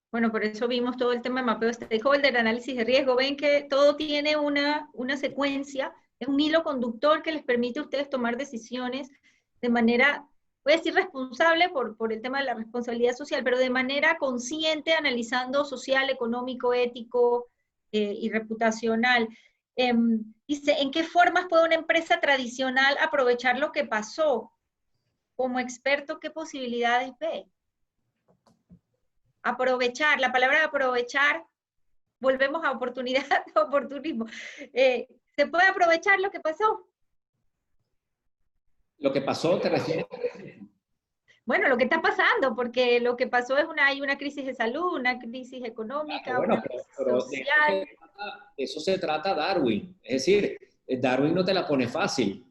Bueno, por eso vimos todo el tema de mapeo stakeholder, análisis de riesgo. Ven que todo tiene una secuencia, es un hilo conductor que les permite a ustedes tomar decisiones de manera, voy a decir responsable por el tema de la responsabilidad social, pero de manera consciente, analizando social, económico, ético y reputacional. Dice, ¿en qué formas puede una empresa tradicional aprovechar lo que pasó? Como experto, ¿qué posibilidades ve? Aprovechar, la palabra aprovechar, volvemos a oportunidad, oportunismo. ¿Se puede aprovechar lo que pasó? Lo que pasó, ¿te refieres? Bueno, lo que está pasando, porque lo que pasó es hay una crisis de salud, una crisis económica, Bueno, una crisis pero social. de eso se trata Darwin. Es decir, Darwin no te la pone fácil.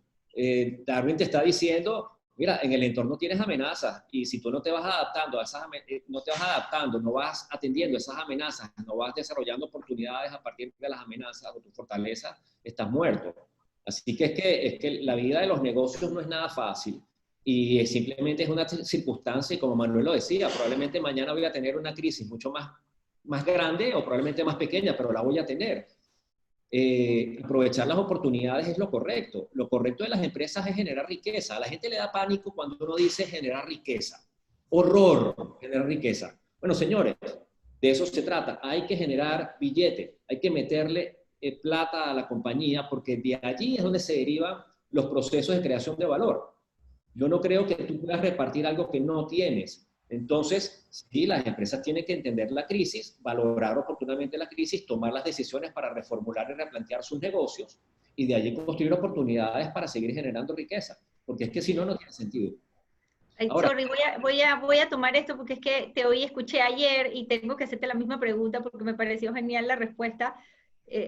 Darwin te está diciendo, mira, en el entorno tienes amenazas y si tú no te vas adaptando a esas no te vas adaptando, no vas atendiendo esas amenazas, no vas desarrollando oportunidades a partir de las amenazas o tu fortaleza, estás muerto. Así que es que la vida de los negocios no es nada fácil y simplemente es una circunstancia y como Manuel lo decía, probablemente mañana voy a tener una crisis mucho más grande o probablemente más pequeña, pero la voy a tener. Aprovechar las oportunidades es lo correcto. Lo correcto de las empresas es generar riqueza. A la gente le da pánico cuando uno dice generar riqueza. Horror, generar riqueza. Bueno, señores, de eso se trata. Hay que generar billete, hay que meterle plata a la compañía porque de allí es donde se derivan los procesos de creación de valor. Yo no creo que tú puedas repartir algo que no tienes. Entonces, sí, las empresas tienen que entender la crisis, valorar oportunamente la crisis, tomar las decisiones para reformular y replantear sus negocios y de allí construir oportunidades para seguir generando riqueza, porque es que si no, no tiene sentido. Ay, Ahora, sorry, voy a tomar esto porque es que te oí, escuché ayer y tengo que hacerte la misma pregunta porque me pareció genial la respuesta.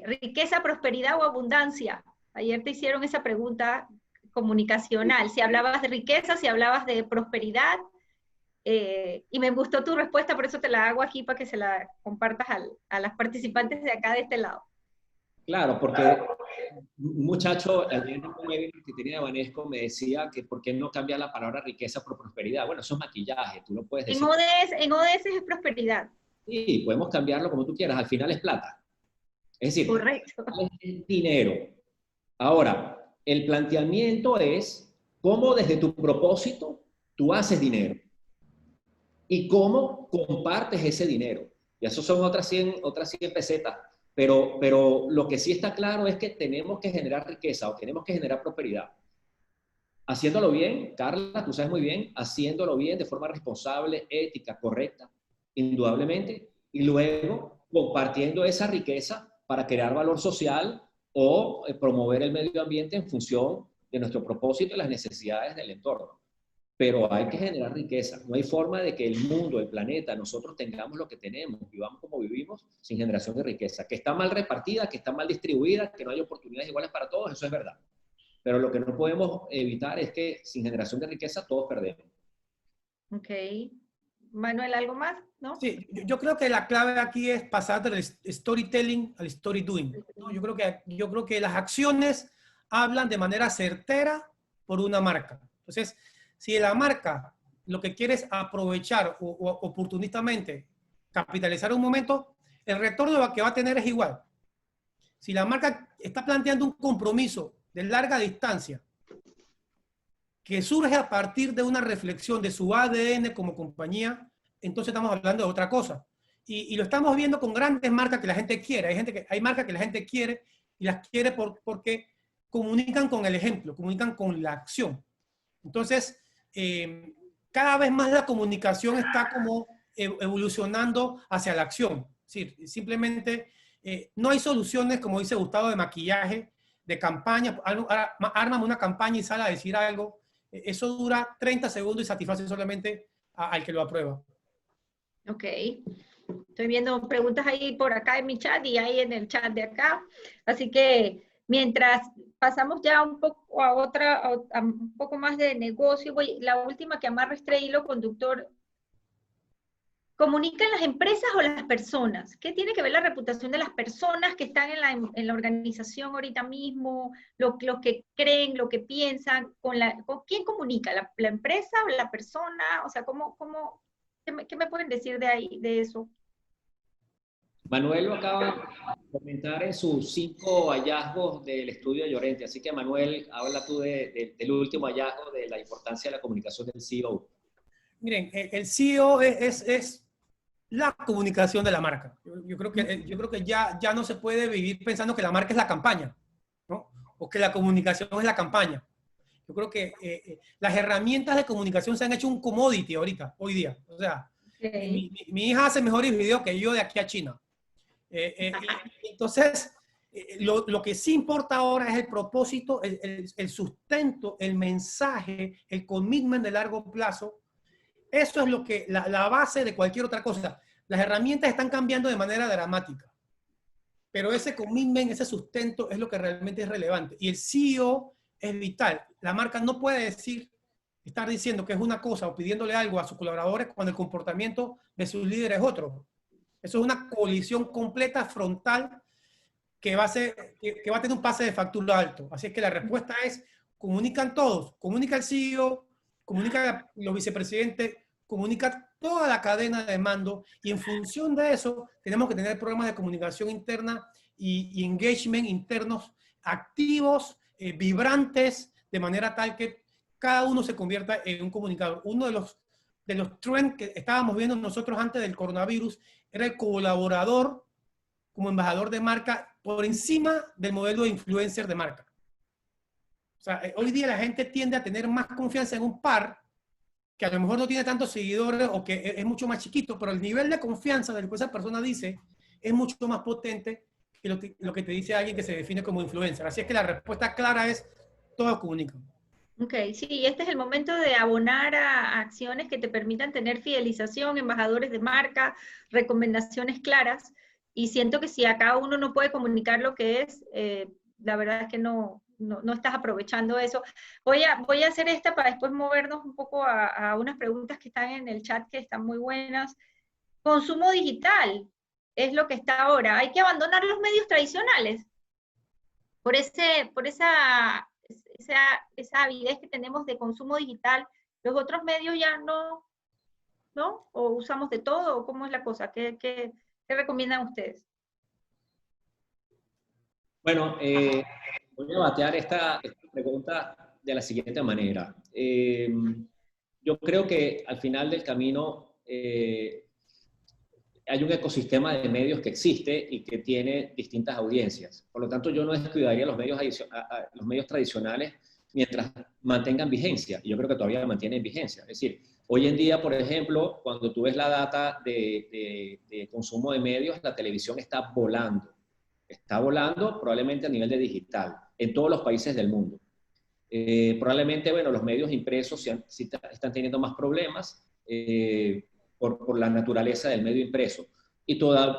¿Riqueza, prosperidad o abundancia? Ayer te hicieron esa pregunta comunicacional, si hablabas de riqueza, si hablabas de prosperidad, y me gustó tu respuesta, por eso te la hago aquí para que se la compartas a las participantes de acá de este lado. claro, porque un muchacho ayer en un webinar que tenía de Banesco me decía que por qué no cambiar la palabra riqueza por prosperidad. Bueno, eso es maquillaje, tú lo puedes decir. En ODS es prosperidad. Sí, podemos cambiarlo como tú quieras, al final es plata. Es decir, Correcto. es dinero. Ahora, el planteamiento es cómo desde tu propósito tú haces dinero y cómo compartes ese dinero. Y eso son otras 100 pesetas. Pero lo que sí está claro es que tenemos que generar riqueza o tenemos que generar prosperidad. Haciéndolo bien, Carla, tú sabes muy bien, haciéndolo bien de forma responsable, ética, correcta, indudablemente, y luego compartiendo esa riqueza para crear valor social o promover el medio ambiente en función de nuestro propósito y las necesidades del entorno. Pero hay que generar riqueza. No hay forma de que el mundo, el planeta, nosotros tengamos lo que tenemos, vivamos como vivimos, sin generación de riqueza. Que está mal repartida, que está mal distribuida, que no hay oportunidades iguales para todos, eso es verdad. Pero lo que no podemos evitar es que sin generación de riqueza todos perdemos. Ok. Manuel, ¿algo más? ¿No? Sí, yo creo que la clave aquí es pasar del storytelling al story doing, ¿no? Yo creo que las acciones hablan de manera certera por una marca. Entonces, si la marca lo que quiere es aprovechar o oportunistamente capitalizar un momento, el retorno que va a tener es igual. Si la marca está planteando un compromiso de larga distancia que surge a partir de una reflexión de su ADN como compañía, entonces estamos hablando de otra cosa. Y lo estamos viendo con grandes marcas que la gente quiere. Hay marcas que la gente quiere y las quiere porque comunican con el ejemplo, comunican con la acción. Entonces, cada vez más la comunicación está como evolucionando hacia la acción. Es decir, simplemente no hay soluciones, como dice Gustavo, de maquillaje, de campaña. Ármame una campaña y sale a decir algo. Eso dura 30 segundos y satisface solamente al que lo aprueba. Ok. Estoy viendo preguntas ahí por acá en mi chat y ahí en el chat de acá. Así que mientras pasamos ya un poco a un poco más de negocio, la última que amarra este hilo conductor. ¿Comunican las empresas o las personas? ¿Qué tiene que ver la reputación de las personas que están en la organización ahorita mismo, lo que creen, lo que piensan? ¿Con quién comunica? ¿La empresa o la persona? O sea, qué me pueden decir de eso? Manuel lo acaba de comentar en sus 5 hallazgos del estudio de Llorente. Así que, Manuel, habla tú del último hallazgo de la importancia de la comunicación del CEO. Miren, el CEO es la comunicación de la marca. Yo creo que ya no se puede vivir pensando que la marca es la campaña, ¿no? O que la comunicación es la campaña. Yo creo que las herramientas de comunicación se han hecho un commodity hoy día. O sea, Okay. mi hija hace mejores videos que yo de aquí a China. Entonces, lo que sí importa ahora es el propósito, el sustento, el mensaje, el commitment de largo plazo. Eso es lo que la base de cualquier otra cosa. Las herramientas están cambiando de manera dramática, pero ese commitment, ese sustento es lo que realmente es relevante. Y el CEO es vital. La marca no puede estar diciendo que es una cosa o pidiéndole algo a sus colaboradores cuando el comportamiento de sus líderes es otro. Eso es una colisión completa frontal que va a tener un pase de factura alto. Así es que la respuesta es: comunican todos, comunica el CEO, comunica los vicepresidentes, comunica toda la cadena de mando, y en función de eso tenemos que tener programas de comunicación interna y engagement internos activos, vibrantes, de manera tal que cada uno se convierta en un comunicador. Uno de los trends que estábamos viendo nosotros antes del coronavirus era el colaborador como embajador de marca por encima del modelo de influencer de marca. O sea, hoy día la gente tiende a tener más confianza en un par que a lo mejor no tiene tantos seguidores o que es mucho más chiquito, pero el nivel de confianza de lo que esa persona dice es mucho más potente que lo que te dice alguien que se define como influencer. Así es que la respuesta clara es: todos comunican. Ok, sí, este es el momento de abonar a acciones que te permitan tener fidelización, embajadores de marca, recomendaciones claras, y siento que si a cada uno no puede comunicar lo que es, la verdad es que no estás aprovechando eso. Voy a hacer esta para después movernos un poco a unas preguntas que están en el chat que están muy buenas. Consumo digital es lo que está ahora. Hay que abandonar los medios tradicionales por esa avidez que tenemos de consumo digital. Los otros medios ya ¿no? ¿O usamos de todo? ¿O cómo es la cosa? ¿Qué recomiendan ustedes? Bueno, voy a batear esta pregunta de la siguiente manera. Yo creo que al final del camino hay un ecosistema de medios que existe y que tiene distintas audiencias. Por lo tanto, yo no descuidaría los medios tradicionales mientras mantengan vigencia. Y yo creo que todavía mantienen vigencia. Es decir, hoy en día, por ejemplo, cuando tú ves la data de consumo de medios, la televisión está volando. Está volando probablemente a nivel de digital en todos los países del mundo. Probablemente, bueno, los medios impresos sí están teniendo más problemas por la naturaleza del medio impreso,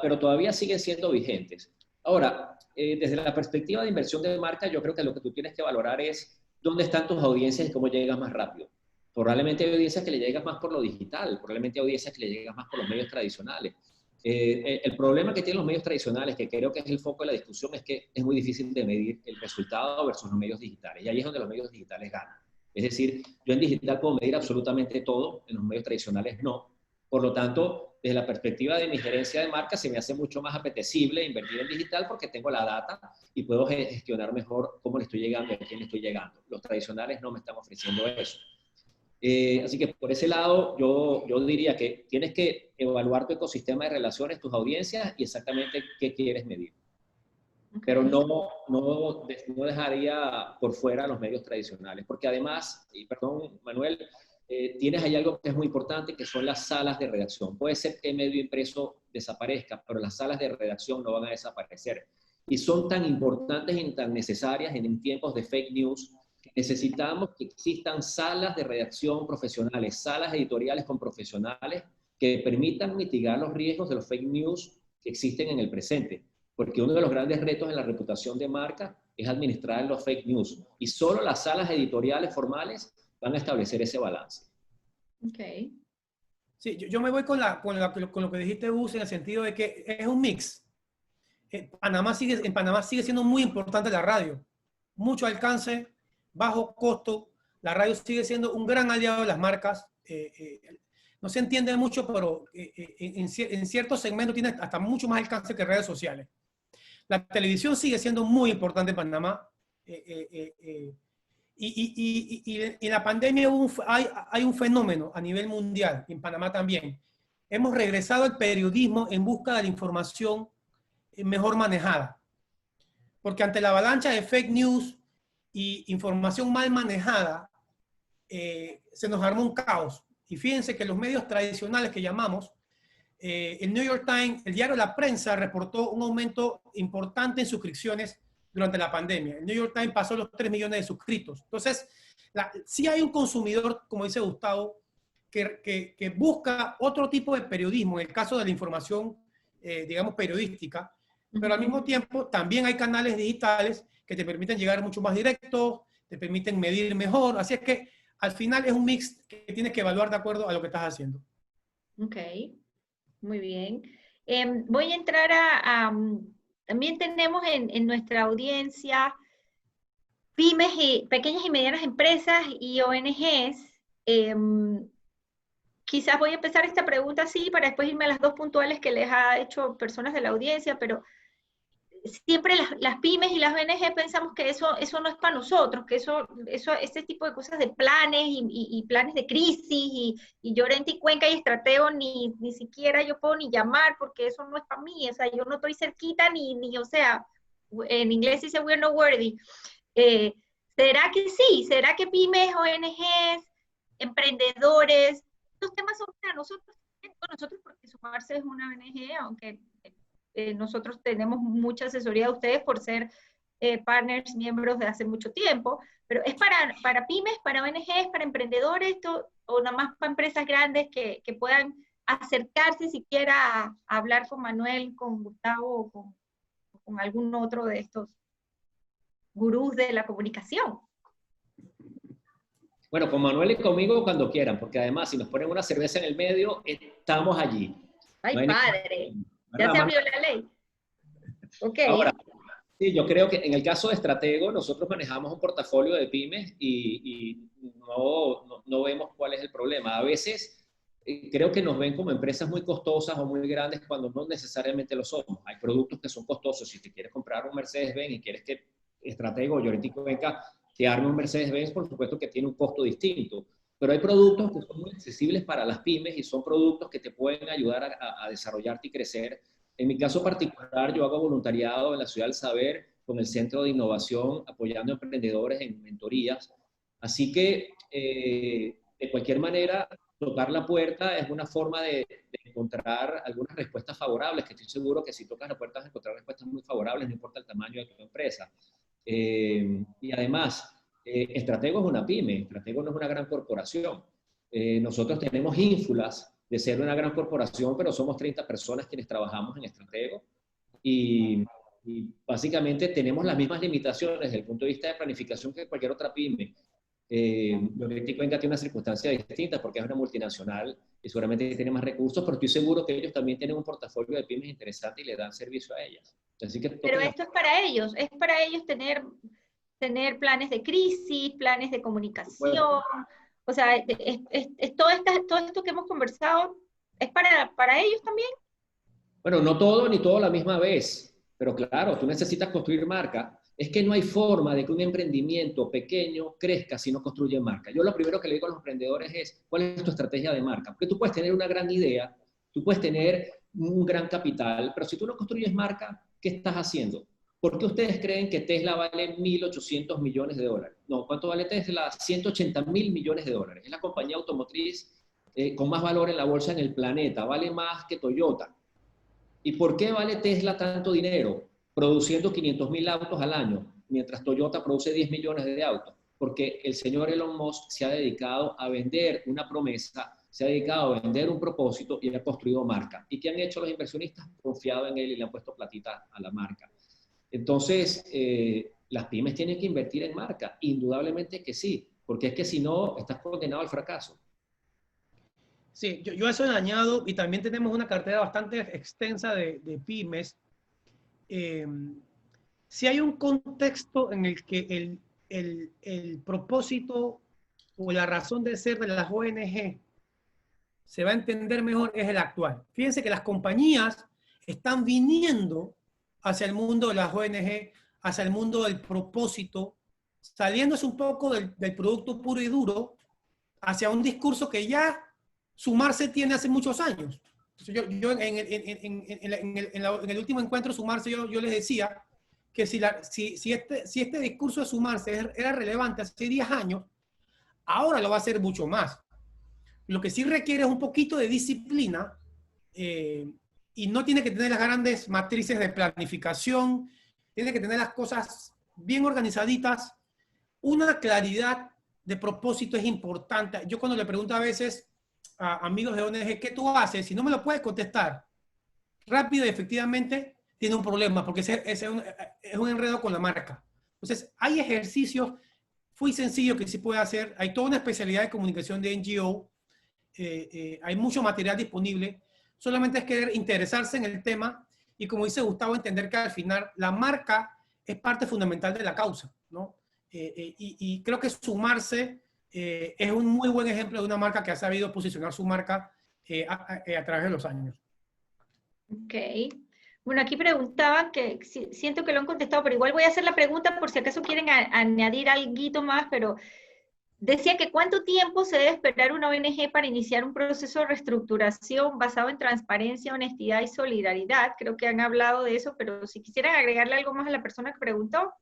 pero todavía siguen siendo vigentes. Ahora, desde la perspectiva de inversión de marca, yo creo que lo que tú tienes que valorar es dónde están tus audiencias y cómo llegas más rápido. Probablemente hay audiencias que le llegas más por lo digital, probablemente hay audiencias que le llegas más por los medios tradicionales. El problema que tienen los medios tradicionales, que creo que es el foco de la discusión, es que es muy difícil de medir el resultado versus los medios digitales. Y ahí es donde los medios digitales ganan. Es decir, yo en digital puedo medir absolutamente todo, en los medios tradicionales no. Por lo tanto, desde la perspectiva de mi gerencia de marca, se me hace mucho más apetecible invertir en digital porque tengo la data y puedo gestionar mejor cómo le estoy llegando y a quién le estoy llegando. Los tradicionales no me están ofreciendo eso. Así que por ese lado, yo diría que tienes que evaluar tu ecosistema de relaciones, tus audiencias y exactamente qué quieres medir. Okay. Pero no dejaría por fuera los medios tradicionales, porque además, y perdón, Manuel, tienes ahí algo que es muy importante, que son las salas de redacción. Puede ser que el medio impreso desaparezca, pero las salas de redacción no van a desaparecer. Y son tan importantes y tan necesarias en tiempos de fake news, que necesitamos que existan salas de redacción profesionales, salas editoriales con profesionales que permitan mitigar los riesgos de los fake news que existen en el presente. Porque uno de los grandes retos en la reputación de marca es administrar los fake news. Y solo las salas editoriales formales van a establecer ese balance. Ok. Sí, yo me voy con lo que dijiste, Gus, en el sentido de que es un mix. En Panamá sigue siendo muy importante la radio. Mucho alcance, bajo costo. La radio sigue siendo un gran aliado de las marcas. No se entiende mucho, pero en ciertos segmentos tiene hasta mucho más alcance que redes sociales. La televisión sigue siendo muy importante en Panamá. Y en la pandemia hay un fenómeno a nivel mundial, en Panamá también. Hemos regresado al periodismo en busca de la información mejor manejada. Porque ante la avalancha de fake news y información mal manejada, se nos armó un caos. Y fíjense que los medios tradicionales que llamamos, el New York Times, el diario La Prensa, reportó un aumento importante en suscripciones durante la pandemia. El New York Times pasó los 3 millones de suscritos. Entonces, sí hay un consumidor, como dice Gustavo, que busca otro tipo de periodismo, en el caso de la información, digamos, periodística, pero al mismo tiempo también hay canales digitales que te permiten llegar mucho más directo, te permiten medir mejor. Así es que al final es un mix que tienes que evaluar de acuerdo a lo que estás haciendo. Ok, muy bien. Voy a entrar también tenemos en nuestra audiencia pymes y pequeñas y medianas empresas y ONGs. Quizás voy a empezar esta pregunta así para después irme a las dos puntuales que les ha hecho personas de la audiencia, pero siempre las pymes y las ONG pensamos que eso no es para nosotros, que ese tipo de cosas de planes y planes de crisis y Llorente y Cuenca y Estratego ni siquiera yo puedo ni llamar porque eso no es para mí, o sea, yo no estoy cerquita o sea, en inglés dice we're not worthy. ¿Será que sí? ¿Será que pymes, ONGs, emprendedores, estos temas son para nosotros porque Sumarse es una ONG, aunque nosotros tenemos mucha asesoría de ustedes por ser partners, miembros de hace mucho tiempo, pero es para pymes, para ONGs, para emprendedores, o nada más para empresas grandes que puedan acercarse siquiera a hablar con Manuel, con Gustavo o con algún otro de estos gurús de la comunicación. Bueno, con Manuel y conmigo cuando quieran, porque además si nos ponen una cerveza en el medio, estamos allí. ¡Ay, No padre! Ya se abrió la ley. Ok. Ahora, sí, yo creo que en el caso de Estratego, nosotros manejamos un portafolio de pymes y no vemos cuál es el problema. A veces creo que nos ven como empresas muy costosas o muy grandes cuando no necesariamente lo somos. Hay productos que son costosos. Si te quieres comprar un Mercedes-Benz y quieres que Estratego o Llorente y Cuenca te arme un Mercedes-Benz, por supuesto que tiene un costo distinto. Pero hay productos que son muy accesibles para las pymes y son productos que te pueden ayudar a desarrollarte y crecer. En mi caso particular, yo hago voluntariado en la Ciudad del Saber con el Centro de Innovación, apoyando a emprendedores en mentorías. Así que, de cualquier manera, tocar la puerta es una forma de encontrar algunas respuestas favorables, que estoy seguro que si tocas la puerta vas a encontrar respuestas muy favorables, no importa el tamaño de tu empresa. Y además, Estratego es una pyme, Estratego no es una gran corporación. Nosotros tenemos ínfulas de ser una gran corporación, pero somos 30 personas quienes trabajamos en Estratego y básicamente tenemos las mismas limitaciones desde el punto de vista de planificación que cualquier otra pyme. Llorente y Cuenca tiene una circunstancia distinta porque es una multinacional y seguramente tiene más recursos, pero estoy seguro que ellos también tienen un portafolio de pymes interesante y le dan servicio a ellas. Así que pero esto es para ellos tener planes de crisis, planes de comunicación, o sea, todo esto que hemos conversado, ¿es para ellos también? Bueno, no todo ni todo a la misma vez, pero claro, tú necesitas construir marca. Es que no hay forma de que un emprendimiento pequeño crezca si no construye marca. Yo lo primero que le digo a los emprendedores es, ¿cuál es tu estrategia de marca? Porque tú puedes tener una gran idea, tú puedes tener un gran capital, pero si tú no construyes marca, ¿qué estás haciendo? ¿Por qué ustedes creen que Tesla vale 1.800 millones de dólares? No, ¿cuánto vale Tesla? 180.000 millones de dólares. Es la compañía automotriz con más valor en la bolsa en el planeta. Vale más que Toyota. ¿Y por qué vale Tesla tanto dinero? Produciendo 500.000 autos al año, mientras Toyota produce 10 millones de autos. Porque el señor Elon Musk se ha dedicado a vender una promesa se ha dedicado a vender un propósito y ha construido marca. ¿Y qué han hecho los inversionistas? Confiado en él y le han puesto platita a la marca. Entonces, las pymes tienen que invertir en marca, indudablemente que sí, porque es que si no, estás condenado al fracaso. Sí, yo a eso le añado, y también tenemos una cartera bastante extensa de pymes. Si hay un contexto en el que el propósito o la razón de ser de las ONG se va a entender mejor, es el actual. Fíjense que las compañías están viniendo hacia el mundo de las ONG, hacia el mundo del propósito, saliéndose un poco del producto puro y duro, hacia un discurso que ya Sumarse tiene hace muchos años. Yo en el último encuentro Sumarse, yo les decía que si este discurso de Sumarse era relevante hace 10 años, ahora lo va a ser mucho más. Lo que sí requiere es un poquito de disciplina, y no tiene que tener las grandes matrices de planificación, tiene que tener las cosas bien organizaditas. Una claridad de propósito es importante. Yo cuando le pregunto a veces a amigos de ONG, ¿qué tú haces? Si no me lo puedes contestar rápido y efectivamente, tiene un problema, porque es un enredo con la marca. Entonces, hay ejercicios muy sencillos que se puede hacer. Hay toda una especialidad de comunicación de NGO. Hay mucho material disponible. Solamente es querer interesarse en el tema y, como dice Gustavo, entender que al final la marca es parte fundamental de la causa, ¿no? Y creo que Sumarse es un muy buen ejemplo de una marca que ha sabido posicionar su marca a través de los años. Ok. Bueno, aquí preguntaban, que siento que lo han contestado, pero igual voy a hacer la pregunta por si acaso quieren añadir algo más, pero decía que ¿cuánto tiempo se debe esperar una ONG para iniciar un proceso de reestructuración basado en transparencia, honestidad y solidaridad? Creo que han hablado de eso, pero si quisieran agregarle algo más a la persona que preguntó,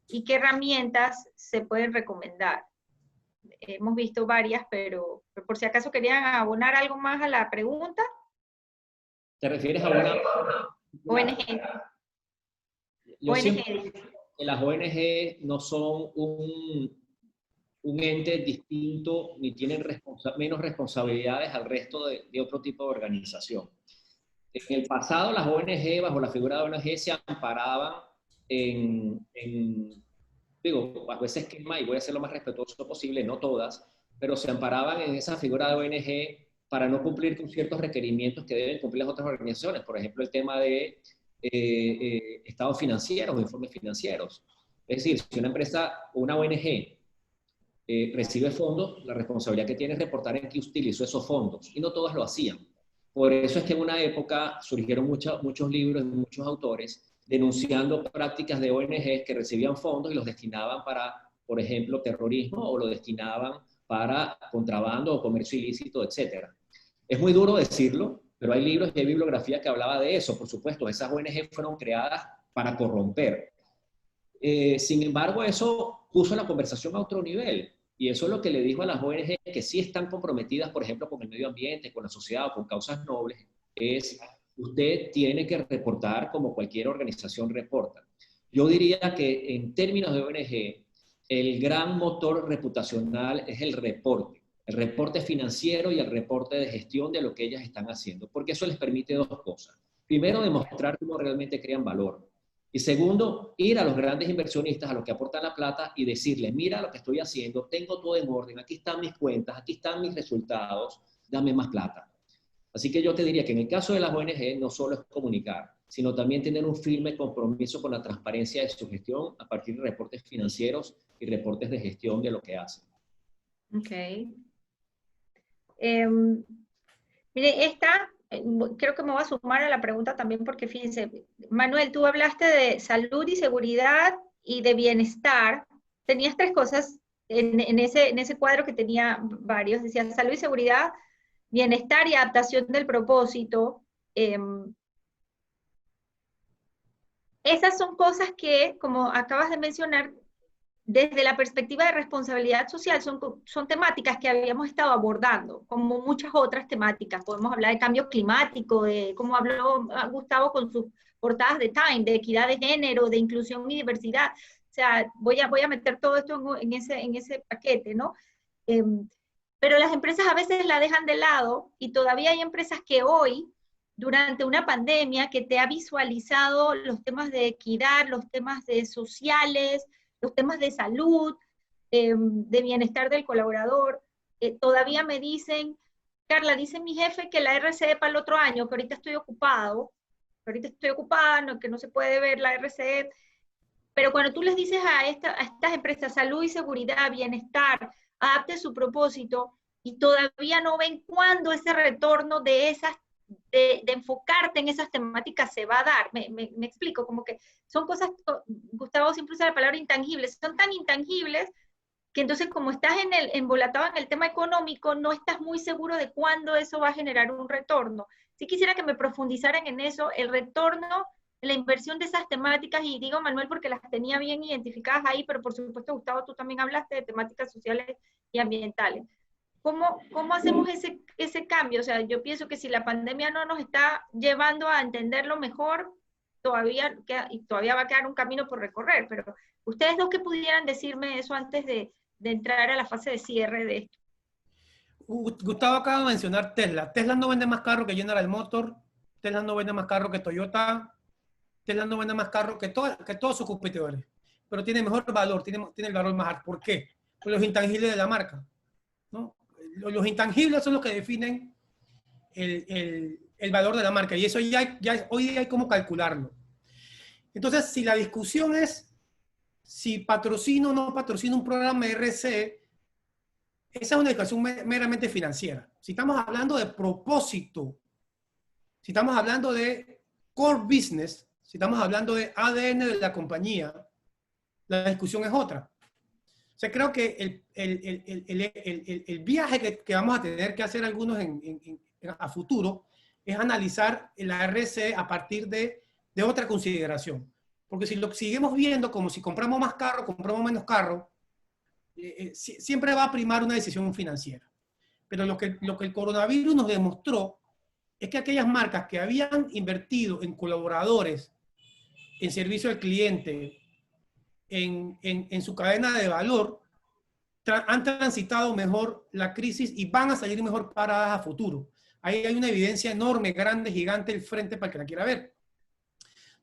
¿y qué herramientas se pueden recomendar? Hemos visto varias, pero por si acaso querían abonar algo más a la pregunta. ¿Te refieres a una ONG. Yo siempre digo que las ONG no son un ente distinto ni tienen menos responsabilidades al resto de otro tipo de organización. En el pasado las ONG, bajo la figura de ONG, se amparaban digo, bajo ese esquema, y voy a ser lo más respetuoso posible, no todas, pero se amparaban en esa figura de ONG para no cumplir con ciertos requerimientos que deben cumplir las otras organizaciones. Por ejemplo, el tema de estados financieros o informes financieros. Es decir, si una empresa o una ONG recibe fondos, la responsabilidad que tiene es reportar en qué utilizó esos fondos, y no todas lo hacían. Por eso es que en una época surgieron muchos libros de muchos autores denunciando prácticas de ONGs que recibían fondos y los destinaban para, por ejemplo, terrorismo, o lo destinaban para contrabando o comercio ilícito, etc. Es muy duro decirlo, pero hay libros y hay bibliografía que hablaba de eso. Por supuesto, esas ONG fueron creadas para corromper. Sin embargo, eso puso la conversación a otro nivel, y eso es lo que le dijo a las ONG que sí están comprometidas, por ejemplo, con el medio ambiente, con la sociedad o con causas nobles, es: usted tiene que reportar como cualquier organización reporta. Yo diría que en términos de ONG, el gran motor reputacional es el reporte financiero y el reporte de gestión de lo que ellas están haciendo, porque eso les permite dos cosas. Primero, demostrar cómo realmente crean valor. Y segundo, ir a los grandes inversionistas, a los que aportan la plata, y decirles: mira lo que estoy haciendo, tengo todo en orden, aquí están mis cuentas, aquí están mis resultados, dame más plata. Así que yo te diría que en el caso de las ONG no solo es comunicar, sino también tener un firme compromiso con la transparencia de su gestión a partir de reportes financieros y reportes de gestión de lo que hacen. Ok. Mire, creo que me voy a sumar a la pregunta también, porque fíjense, Manuel, tú hablaste de salud y seguridad y de bienestar. Tenías tres cosas en ese cuadro que tenía varios. Decía salud y seguridad, bienestar y adaptación del propósito. Esas son cosas que, como acabas de mencionar, desde la perspectiva de responsabilidad social, son temáticas que habíamos estado abordando, como muchas otras temáticas. Podemos hablar de cambio climático, de cómo habló Gustavo con sus portadas de Time, de equidad de género, de inclusión y diversidad. O sea, voy a meter todo esto en ese paquete, ¿no? pero las empresas a veces la dejan de lado y todavía hay empresas que hoy, durante una pandemia, que te ha visualizado los temas de equidad, los temas de sociales, los temas de salud, de bienestar del colaborador, todavía me dicen, Carla, dice mi jefe que la RCE para el otro año, que ahorita estoy ocupado, no, que no se puede ver la RCE, pero cuando tú les dices a estas empresas salud y seguridad, bienestar, adapte su propósito, y todavía no ven cuándo ese retorno de enfocarte en esas temáticas se va a dar. Me explico, como que son cosas, Gustavo siempre usa la palabra intangibles, son tan intangibles que entonces como estás embolatado en el tema económico, no estás muy seguro de cuándo eso va a generar un retorno. Sí quisiera que me profundizaran en eso, el retorno, la inversión de esas temáticas, y digo Manuel porque las tenía bien identificadas ahí, pero por supuesto Gustavo, tú también hablaste de temáticas sociales y ambientales. ¿Cómo hacemos ese cambio? O sea, yo pienso que si la pandemia no nos está llevando a entenderlo mejor, todavía va a quedar un camino por recorrer, pero ustedes dos que pudieran decirme eso antes de entrar a la fase de cierre de esto. Gustavo acaba de mencionar Tesla. Tesla no vende más carro que General Motors, Tesla no vende más carro que Toyota, Tesla no vende más carro que todos sus competidores, pero tiene mejor valor, tiene el valor más alto. ¿Por qué? Por los intangibles de la marca, ¿no? Los intangibles son los que definen el valor de la marca, y eso hoy día hay cómo calcularlo. Entonces, si la discusión es si patrocino o no patrocino un programa de RCE, esa es una discusión meramente financiera. Si estamos hablando de propósito, si estamos hablando de core business, si estamos hablando de ADN de la compañía, la discusión es otra. O sea, creo que el viaje que vamos a tener que hacer algunos a futuro es analizar la RCE a partir de otra consideración. Porque si lo seguimos viendo como si compramos más carro, compramos menos carro, siempre va a primar una decisión financiera. Pero lo que el coronavirus nos demostró es que aquellas marcas que habían invertido en colaboradores, en servicio al cliente, en su cadena de valor, han transitado mejor la crisis y van a salir mejor paradas a futuro. Ahí hay una evidencia enorme, grande, gigante al frente para el que la quiera ver.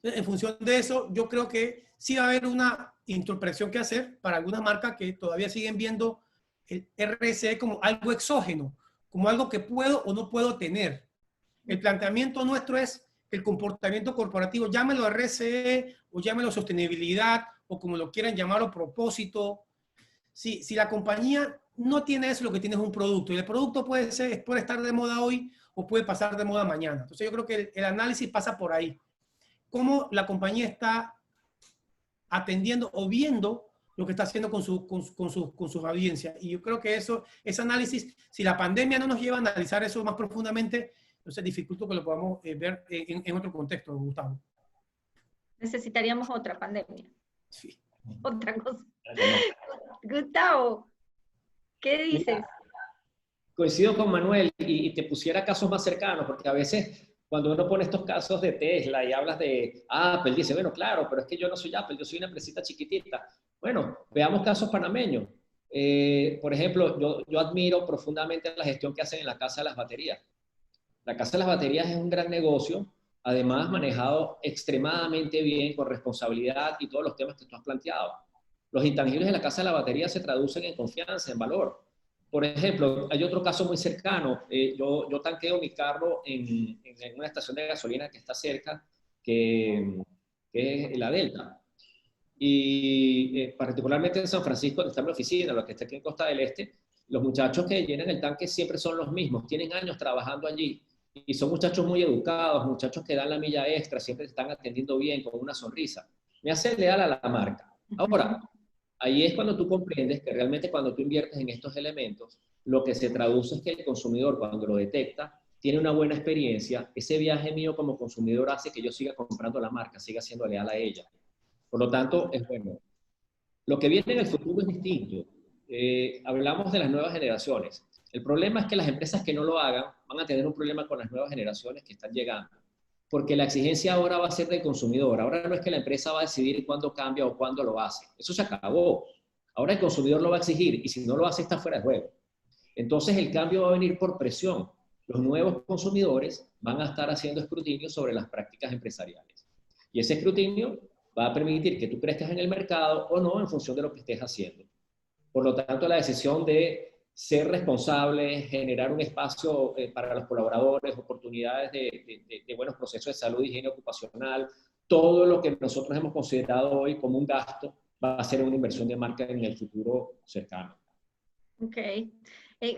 Entonces, en función de eso, yo creo que sí va a haber una introspección que hacer para algunas marcas que todavía siguen viendo el RSE como algo exógeno, como algo que puedo o no puedo tener. El planteamiento nuestro es que el comportamiento corporativo, llámelo RSE o llámelo sostenibilidad o como lo quieran llamar, o propósito. Si la compañía no tiene eso, lo que tiene es un producto, y el producto puede estar de moda hoy o puede pasar de moda mañana. Entonces yo creo que el análisis pasa por ahí. Cómo la compañía está atendiendo o viendo lo que está haciendo con sus audiencias. Y yo creo que ese análisis, si la pandemia no nos lleva a analizar eso más profundamente, entonces dificulta que lo podamos ver en otro contexto, Gustavo. Necesitaríamos otra pandemia. Sí. Otra cosa. Gustavo, ¿qué dices? Mira, coincido con Manuel y te pusiera casos más cercanos, porque a veces cuando uno pone estos casos de Tesla y hablas de Apple, dice, bueno, claro, pero es que yo no soy Apple, yo soy una empresita chiquitita. Bueno, veamos casos panameños. Por ejemplo, yo admiro profundamente la gestión que hacen en la Casa de las Baterías. La Casa de las Baterías es un gran negocio, además manejado extremadamente bien, con responsabilidad y todos los temas que tú has planteado. Los intangibles de la Casa de la Batería se traducen en confianza, en valor. Por ejemplo, hay otro caso muy cercano. Yo tanqueo mi carro en una estación de gasolina que está cerca, que es la Delta. Y particularmente en San Francisco, donde está mi oficina, lo que está aquí en Costa del Este, los muchachos que llenan el tanque siempre son los mismos, tienen años trabajando allí. Y son muchachos muy educados, muchachos que dan la milla extra, siempre se están atendiendo bien, con una sonrisa. Me hace leal a la marca. Ahora, ahí es cuando tú comprendes que realmente cuando tú inviertes en estos elementos, lo que se traduce es que el consumidor, cuando lo detecta, tiene una buena experiencia. Ese viaje mío como consumidor hace que yo siga comprando la marca, siga siendo leal a ella. Por lo tanto, es bueno. Lo que viene en el futuro es distinto. Hablamos de las nuevas generaciones. El problema es que las empresas que no lo hagan van a tener un problema con las nuevas generaciones que están llegando. Porque la exigencia ahora va a ser del consumidor. Ahora no es que la empresa va a decidir cuándo cambia o cuándo lo hace. Eso se acabó. Ahora el consumidor lo va a exigir y si no lo hace está fuera de juego. Entonces el cambio va a venir por presión. Los nuevos consumidores van a estar haciendo escrutinio sobre las prácticas empresariales. Y ese escrutinio va a permitir que tú crezcas en el mercado o no en función de lo que estés haciendo. Por lo tanto, la decisión de ser responsable, generar un espacio para los colaboradores, oportunidades de buenos procesos de salud y higiene ocupacional, todo lo que nosotros hemos considerado hoy como un gasto va a ser una inversión de marca en el futuro cercano. Ok.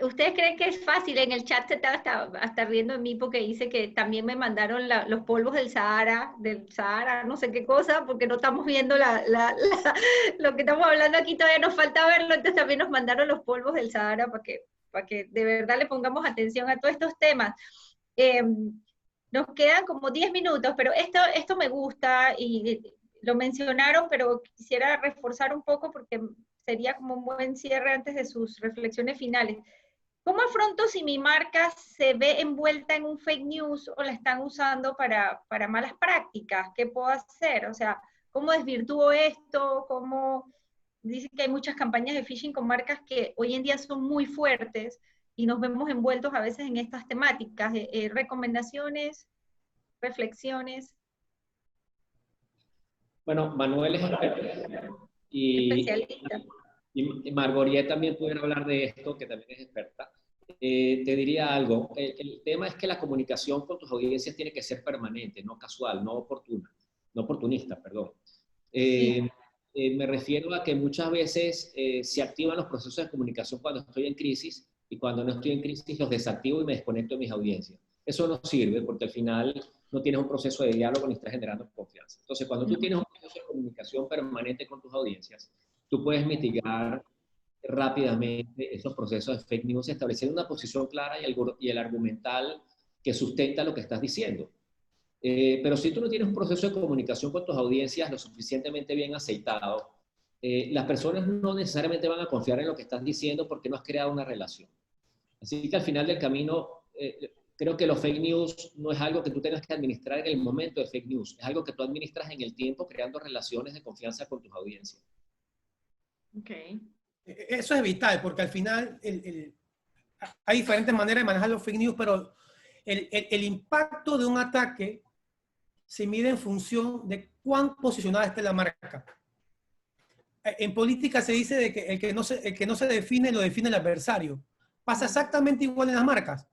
¿Ustedes creen que es fácil? En el chat se está hasta riendo de mí porque dice que también me mandaron los polvos del Sahara, no sé qué cosa, porque no estamos viendo lo que estamos hablando aquí, todavía nos falta verlo, entonces también nos mandaron los polvos del Sahara para que de verdad le pongamos atención a todos estos temas. Nos quedan como 10 minutos, pero esto me gusta y lo mencionaron, pero quisiera reforzar un poco porque sería como un buen cierre antes de sus reflexiones finales. ¿Cómo afronto si mi marca se ve envuelta en un fake news o la están usando para malas prácticas? ¿Qué puedo hacer? O sea, ¿cómo desvirtúo esto? ¿Cómo? Dicen que hay muchas campañas de phishing con marcas que hoy en día son muy fuertes y nos vemos envueltos a veces en estas temáticas. Recomendaciones, reflexiones. Bueno, Manuel es experto Especialista. y Margoriet también pudiera hablar de esto, que también es experta. Te diría algo, el tema es que la comunicación con tus audiencias tiene que ser permanente, no casual, no oportunista, perdón. Sí. Me refiero a que muchas veces se activan los procesos de comunicación cuando estoy en crisis y cuando no estoy en crisis los desactivo y me desconecto de mis audiencias. Eso no sirve porque al final no tienes un proceso de diálogo ni estás generando confianza. Entonces, cuando tú tienes un proceso de comunicación permanente con tus audiencias, tú puedes mitigar rápidamente esos procesos de fake news, estableciendo una posición clara y el argumental que sustenta lo que estás diciendo. Pero si tú no tienes un proceso de comunicación con tus audiencias lo suficientemente bien aceitado, las personas no necesariamente van a confiar en lo que estás diciendo porque no has creado una relación. Así que al final del camino, creo que los fake news no es algo que tú tengas que administrar en el momento de fake news, es algo que tú administras en el tiempo creando relaciones de confianza con tus audiencias. Okay. Eso es vital, porque al final hay diferentes maneras de manejar los fake news, pero el impacto de un ataque se mide en función de cuán posicionada esté la marca. En política se dice de que el que no se define, lo define el adversario. Pasa exactamente igual en las marcas.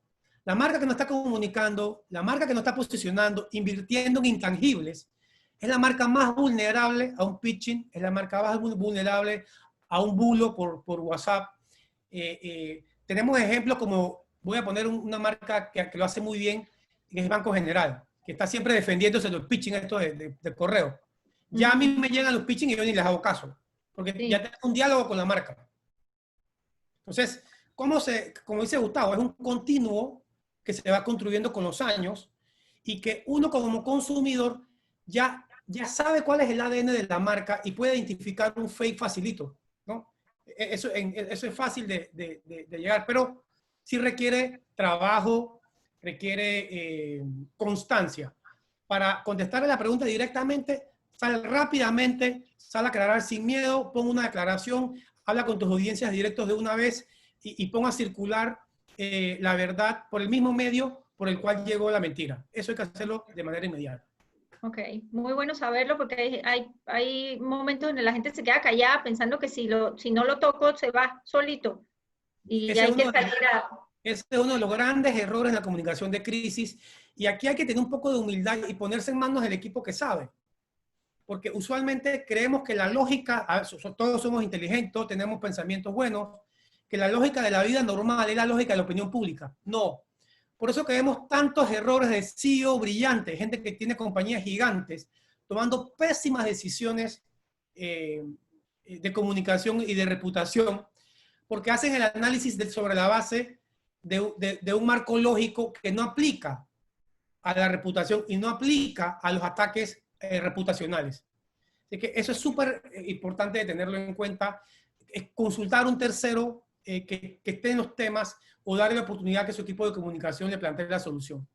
La marca que no está comunicando, la marca que no está posicionando, invirtiendo en intangibles, es la marca más vulnerable a un pitching, es la marca más vulnerable a un bulo por WhatsApp. Tenemos ejemplos como, voy a poner una marca que lo hace muy bien, que es Banco General, que está siempre defendiéndose de los pitching estos de correo. Ya a mí me llegan los pitching y yo ni les hago caso, porque ya tengo un diálogo con la marca. Entonces, como dice Gustavo, es un continuo que se va construyendo con los años y que uno como consumidor ya sabe cuál es el ADN de la marca y puede identificar un fake facilito, ¿no? Eso es fácil de llegar, pero sí requiere trabajo, requiere constancia. Para contestar a la pregunta directamente, sal rápidamente, sal a aclarar sin miedo, pon una declaración, habla con tus audiencias directos de una vez y pon a circular la verdad por el mismo medio por el cual llegó la mentira. Eso hay que hacerlo de manera inmediata. Ok, muy bueno saberlo porque hay momentos donde la gente se queda callada pensando que si no lo toco se va solito. Y hay que salir a... Ese es uno de los grandes errores en la comunicación de crisis. Y aquí hay que tener un poco de humildad y ponerse en manos del equipo que sabe. Porque usualmente creemos que la lógica, todos somos inteligentes, todos tenemos pensamientos buenos, que la lógica de la vida normal es la lógica de la opinión pública. No. Por eso que vemos tantos errores de CEO brillantes, gente que tiene compañías gigantes, tomando pésimas decisiones de comunicación y de reputación, porque hacen el análisis sobre la base de un marco lógico que no aplica a la reputación y no aplica a los ataques reputacionales. Así que eso es súper importante de tenerlo en cuenta, consultar a un tercero que esté en los temas o darle la oportunidad que su equipo de comunicación le plantee la solución.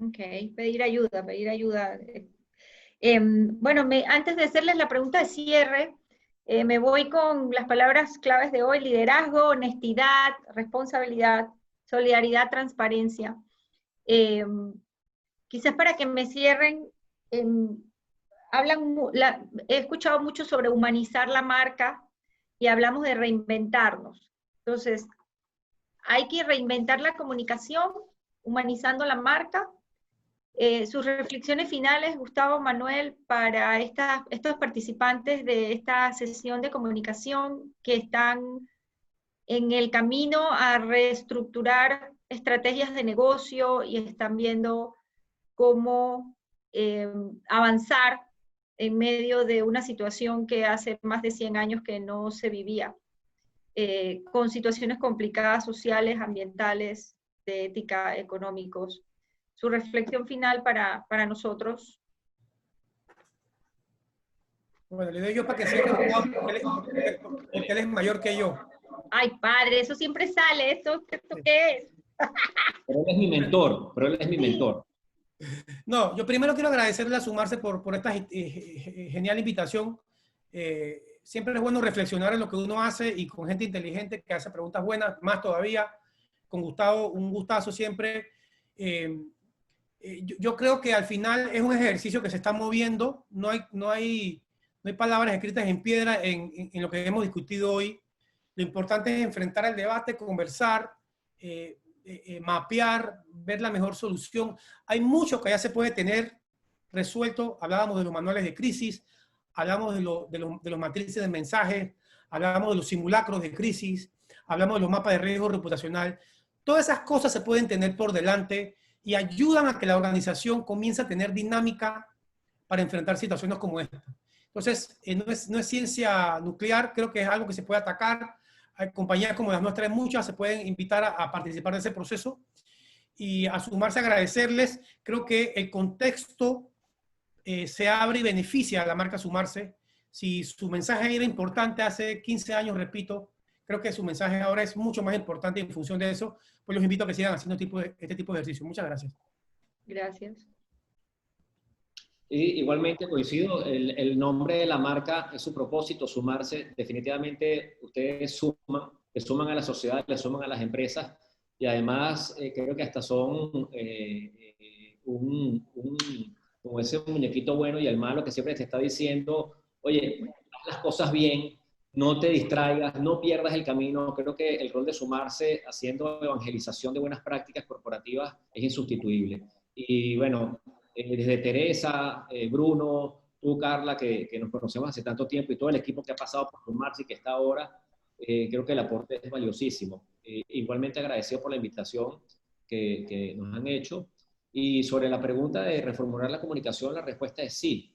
Ok, pedir ayuda, pedir ayuda. Bueno, antes de hacerles la pregunta de cierre, Me voy con las palabras claves de hoy: liderazgo, honestidad, responsabilidad, solidaridad, transparencia. Quizás para que me cierren, he escuchado mucho sobre humanizar la marca y hablamos de reinventarnos. Entonces, hay que reinventar la comunicación, humanizando la marca. Sus reflexiones finales, Gustavo, Manuel, para estos participantes de esta sesión de comunicación que están en el camino a reestructurar estrategias de negocio y están viendo cómo avanzar en medio de una situación que hace más de 100 años que no se vivía, con situaciones complicadas sociales, ambientales, de ética, económicos. Su reflexión final para nosotros. Bueno, le doy yo para que cierre porque él es mayor que yo. Ay, padre, eso siempre sale. ¿Esto qué es? Pero él es mi mentor, pero él es mi mentor. No, yo primero quiero agradecerle a Sumarse por esta genial invitación. Siempre es bueno reflexionar en lo que uno hace y con gente inteligente que hace preguntas buenas, más todavía. Con Gustavo, un gustazo siempre. Yo creo que al final es un ejercicio que se está moviendo. No hay palabras escritas en piedra en lo que hemos discutido hoy. Lo importante es enfrentar el debate, conversar, mapear, ver la mejor solución. Hay mucho que ya se puede tener resuelto. Hablábamos de los manuales de crisis, hablamos de los matrices de mensajes, hablamos de los simulacros de crisis, hablamos de los mapas de riesgo reputacional. Todas esas cosas se pueden tener por delante y ayudan a que la organización comience a tener dinámica para enfrentar situaciones como esta. Entonces, no es ciencia nuclear, creo que es algo que se puede atacar. Hay compañías como las nuestras, muchas, se pueden invitar a participar de ese proceso y a Sumarse, agradecerles. Creo que el contexto se abre y beneficia a la marca Sumarse. Si su mensaje era importante hace 15 años, repito, creo que su mensaje ahora es mucho más importante en función de eso. Pues los invito a que sigan haciendo este tipo de ejercicio. Muchas gracias. Gracias. Y igualmente coincido, el nombre de la marca es su propósito, Sumarse. Definitivamente ustedes le suman a la sociedad, le suman a las empresas y además creo que hasta son como ese muñequito bueno y el malo que siempre te está diciendo, oye, haz las cosas bien, no te distraigas, no pierdas el camino. Creo que el rol de Sumarse haciendo evangelización de buenas prácticas corporativas es insustituible. Y bueno, desde Teresa, Bruno, tú, Carla, que nos conocemos hace tanto tiempo, y todo el equipo que ha pasado por Sumarse y que está ahora, creo que el aporte es valiosísimo. Igualmente agradecido por la invitación que nos han hecho. Y sobre la pregunta de reformular la comunicación, la respuesta es sí,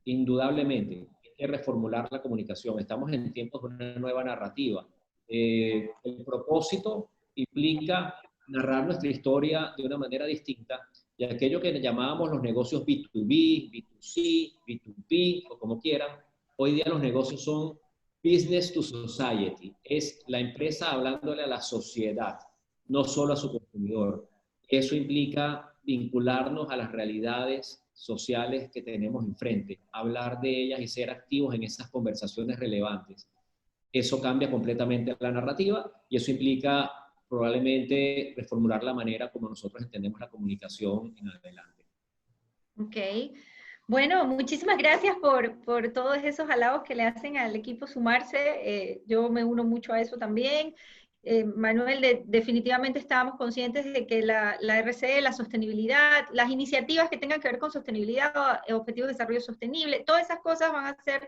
indudablemente. Hay que reformular la comunicación. Estamos en tiempos de una nueva narrativa. El propósito implica narrar nuestra historia de una manera distinta. Y aquello que llamábamos los negocios B2B, B2C, B2B, o como quieran, hoy día los negocios son business to society. Es la empresa hablándole a la sociedad, no solo a su consumidor. Eso implica vincularnos a las realidades sociales que tenemos enfrente, hablar de ellas y ser activos en esas conversaciones relevantes. Eso cambia completamente la narrativa y eso implica probablemente reformular la manera como nosotros entendemos la comunicación en adelante. Ok. Bueno, muchísimas gracias por todos esos halagos que le hacen al equipo Sumarse. Yo me uno mucho a eso también. Manuel, definitivamente estábamos conscientes de que la RCE, la sostenibilidad, las iniciativas que tengan que ver con sostenibilidad, objetivos de desarrollo sostenible, todas esas cosas van a ser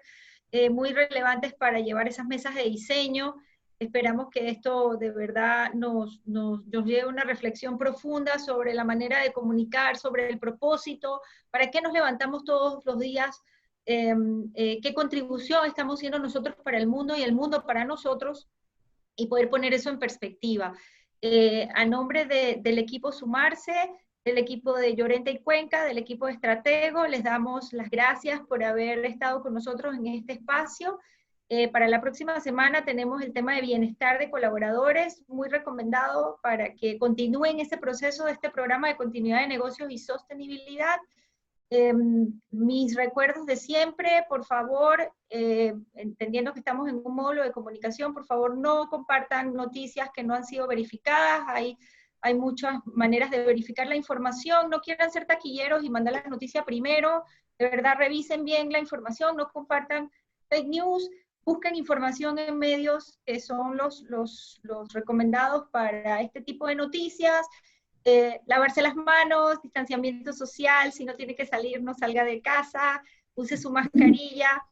muy relevantes para llevar esas mesas de diseño. Esperamos que esto de verdad nos lleve a una reflexión profunda sobre la manera de comunicar, sobre el propósito, para qué nos levantamos todos los días, qué contribución estamos haciendo nosotros para el mundo y el mundo para nosotros, y poder poner eso en perspectiva. A nombre del equipo Sumarse, del equipo de Llorente y Cuenca, del equipo de Estratego, les damos las gracias por haber estado con nosotros en este espacio. Para la próxima semana tenemos el tema de bienestar de colaboradores, muy recomendado para que continúen ese proceso de este programa de continuidad de negocios y sostenibilidad. Mis recuerdos de siempre, por favor, entendiendo que estamos en un módulo de comunicación, por favor no compartan noticias que no han sido verificadas, hay muchas maneras de verificar la información, no quieran ser taquilleros y mandar la noticia primero, de verdad revisen bien la información, no compartan fake news, busquen información en medios que son los recomendados para este tipo de noticias, lavarse las manos, distanciamiento social, si no tiene que salir, no salga de casa, use su mascarilla,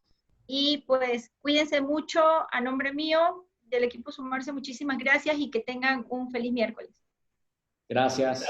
y pues cuídense mucho. A nombre mío, del equipo Sumarse, muchísimas gracias y que tengan un feliz miércoles. Gracias.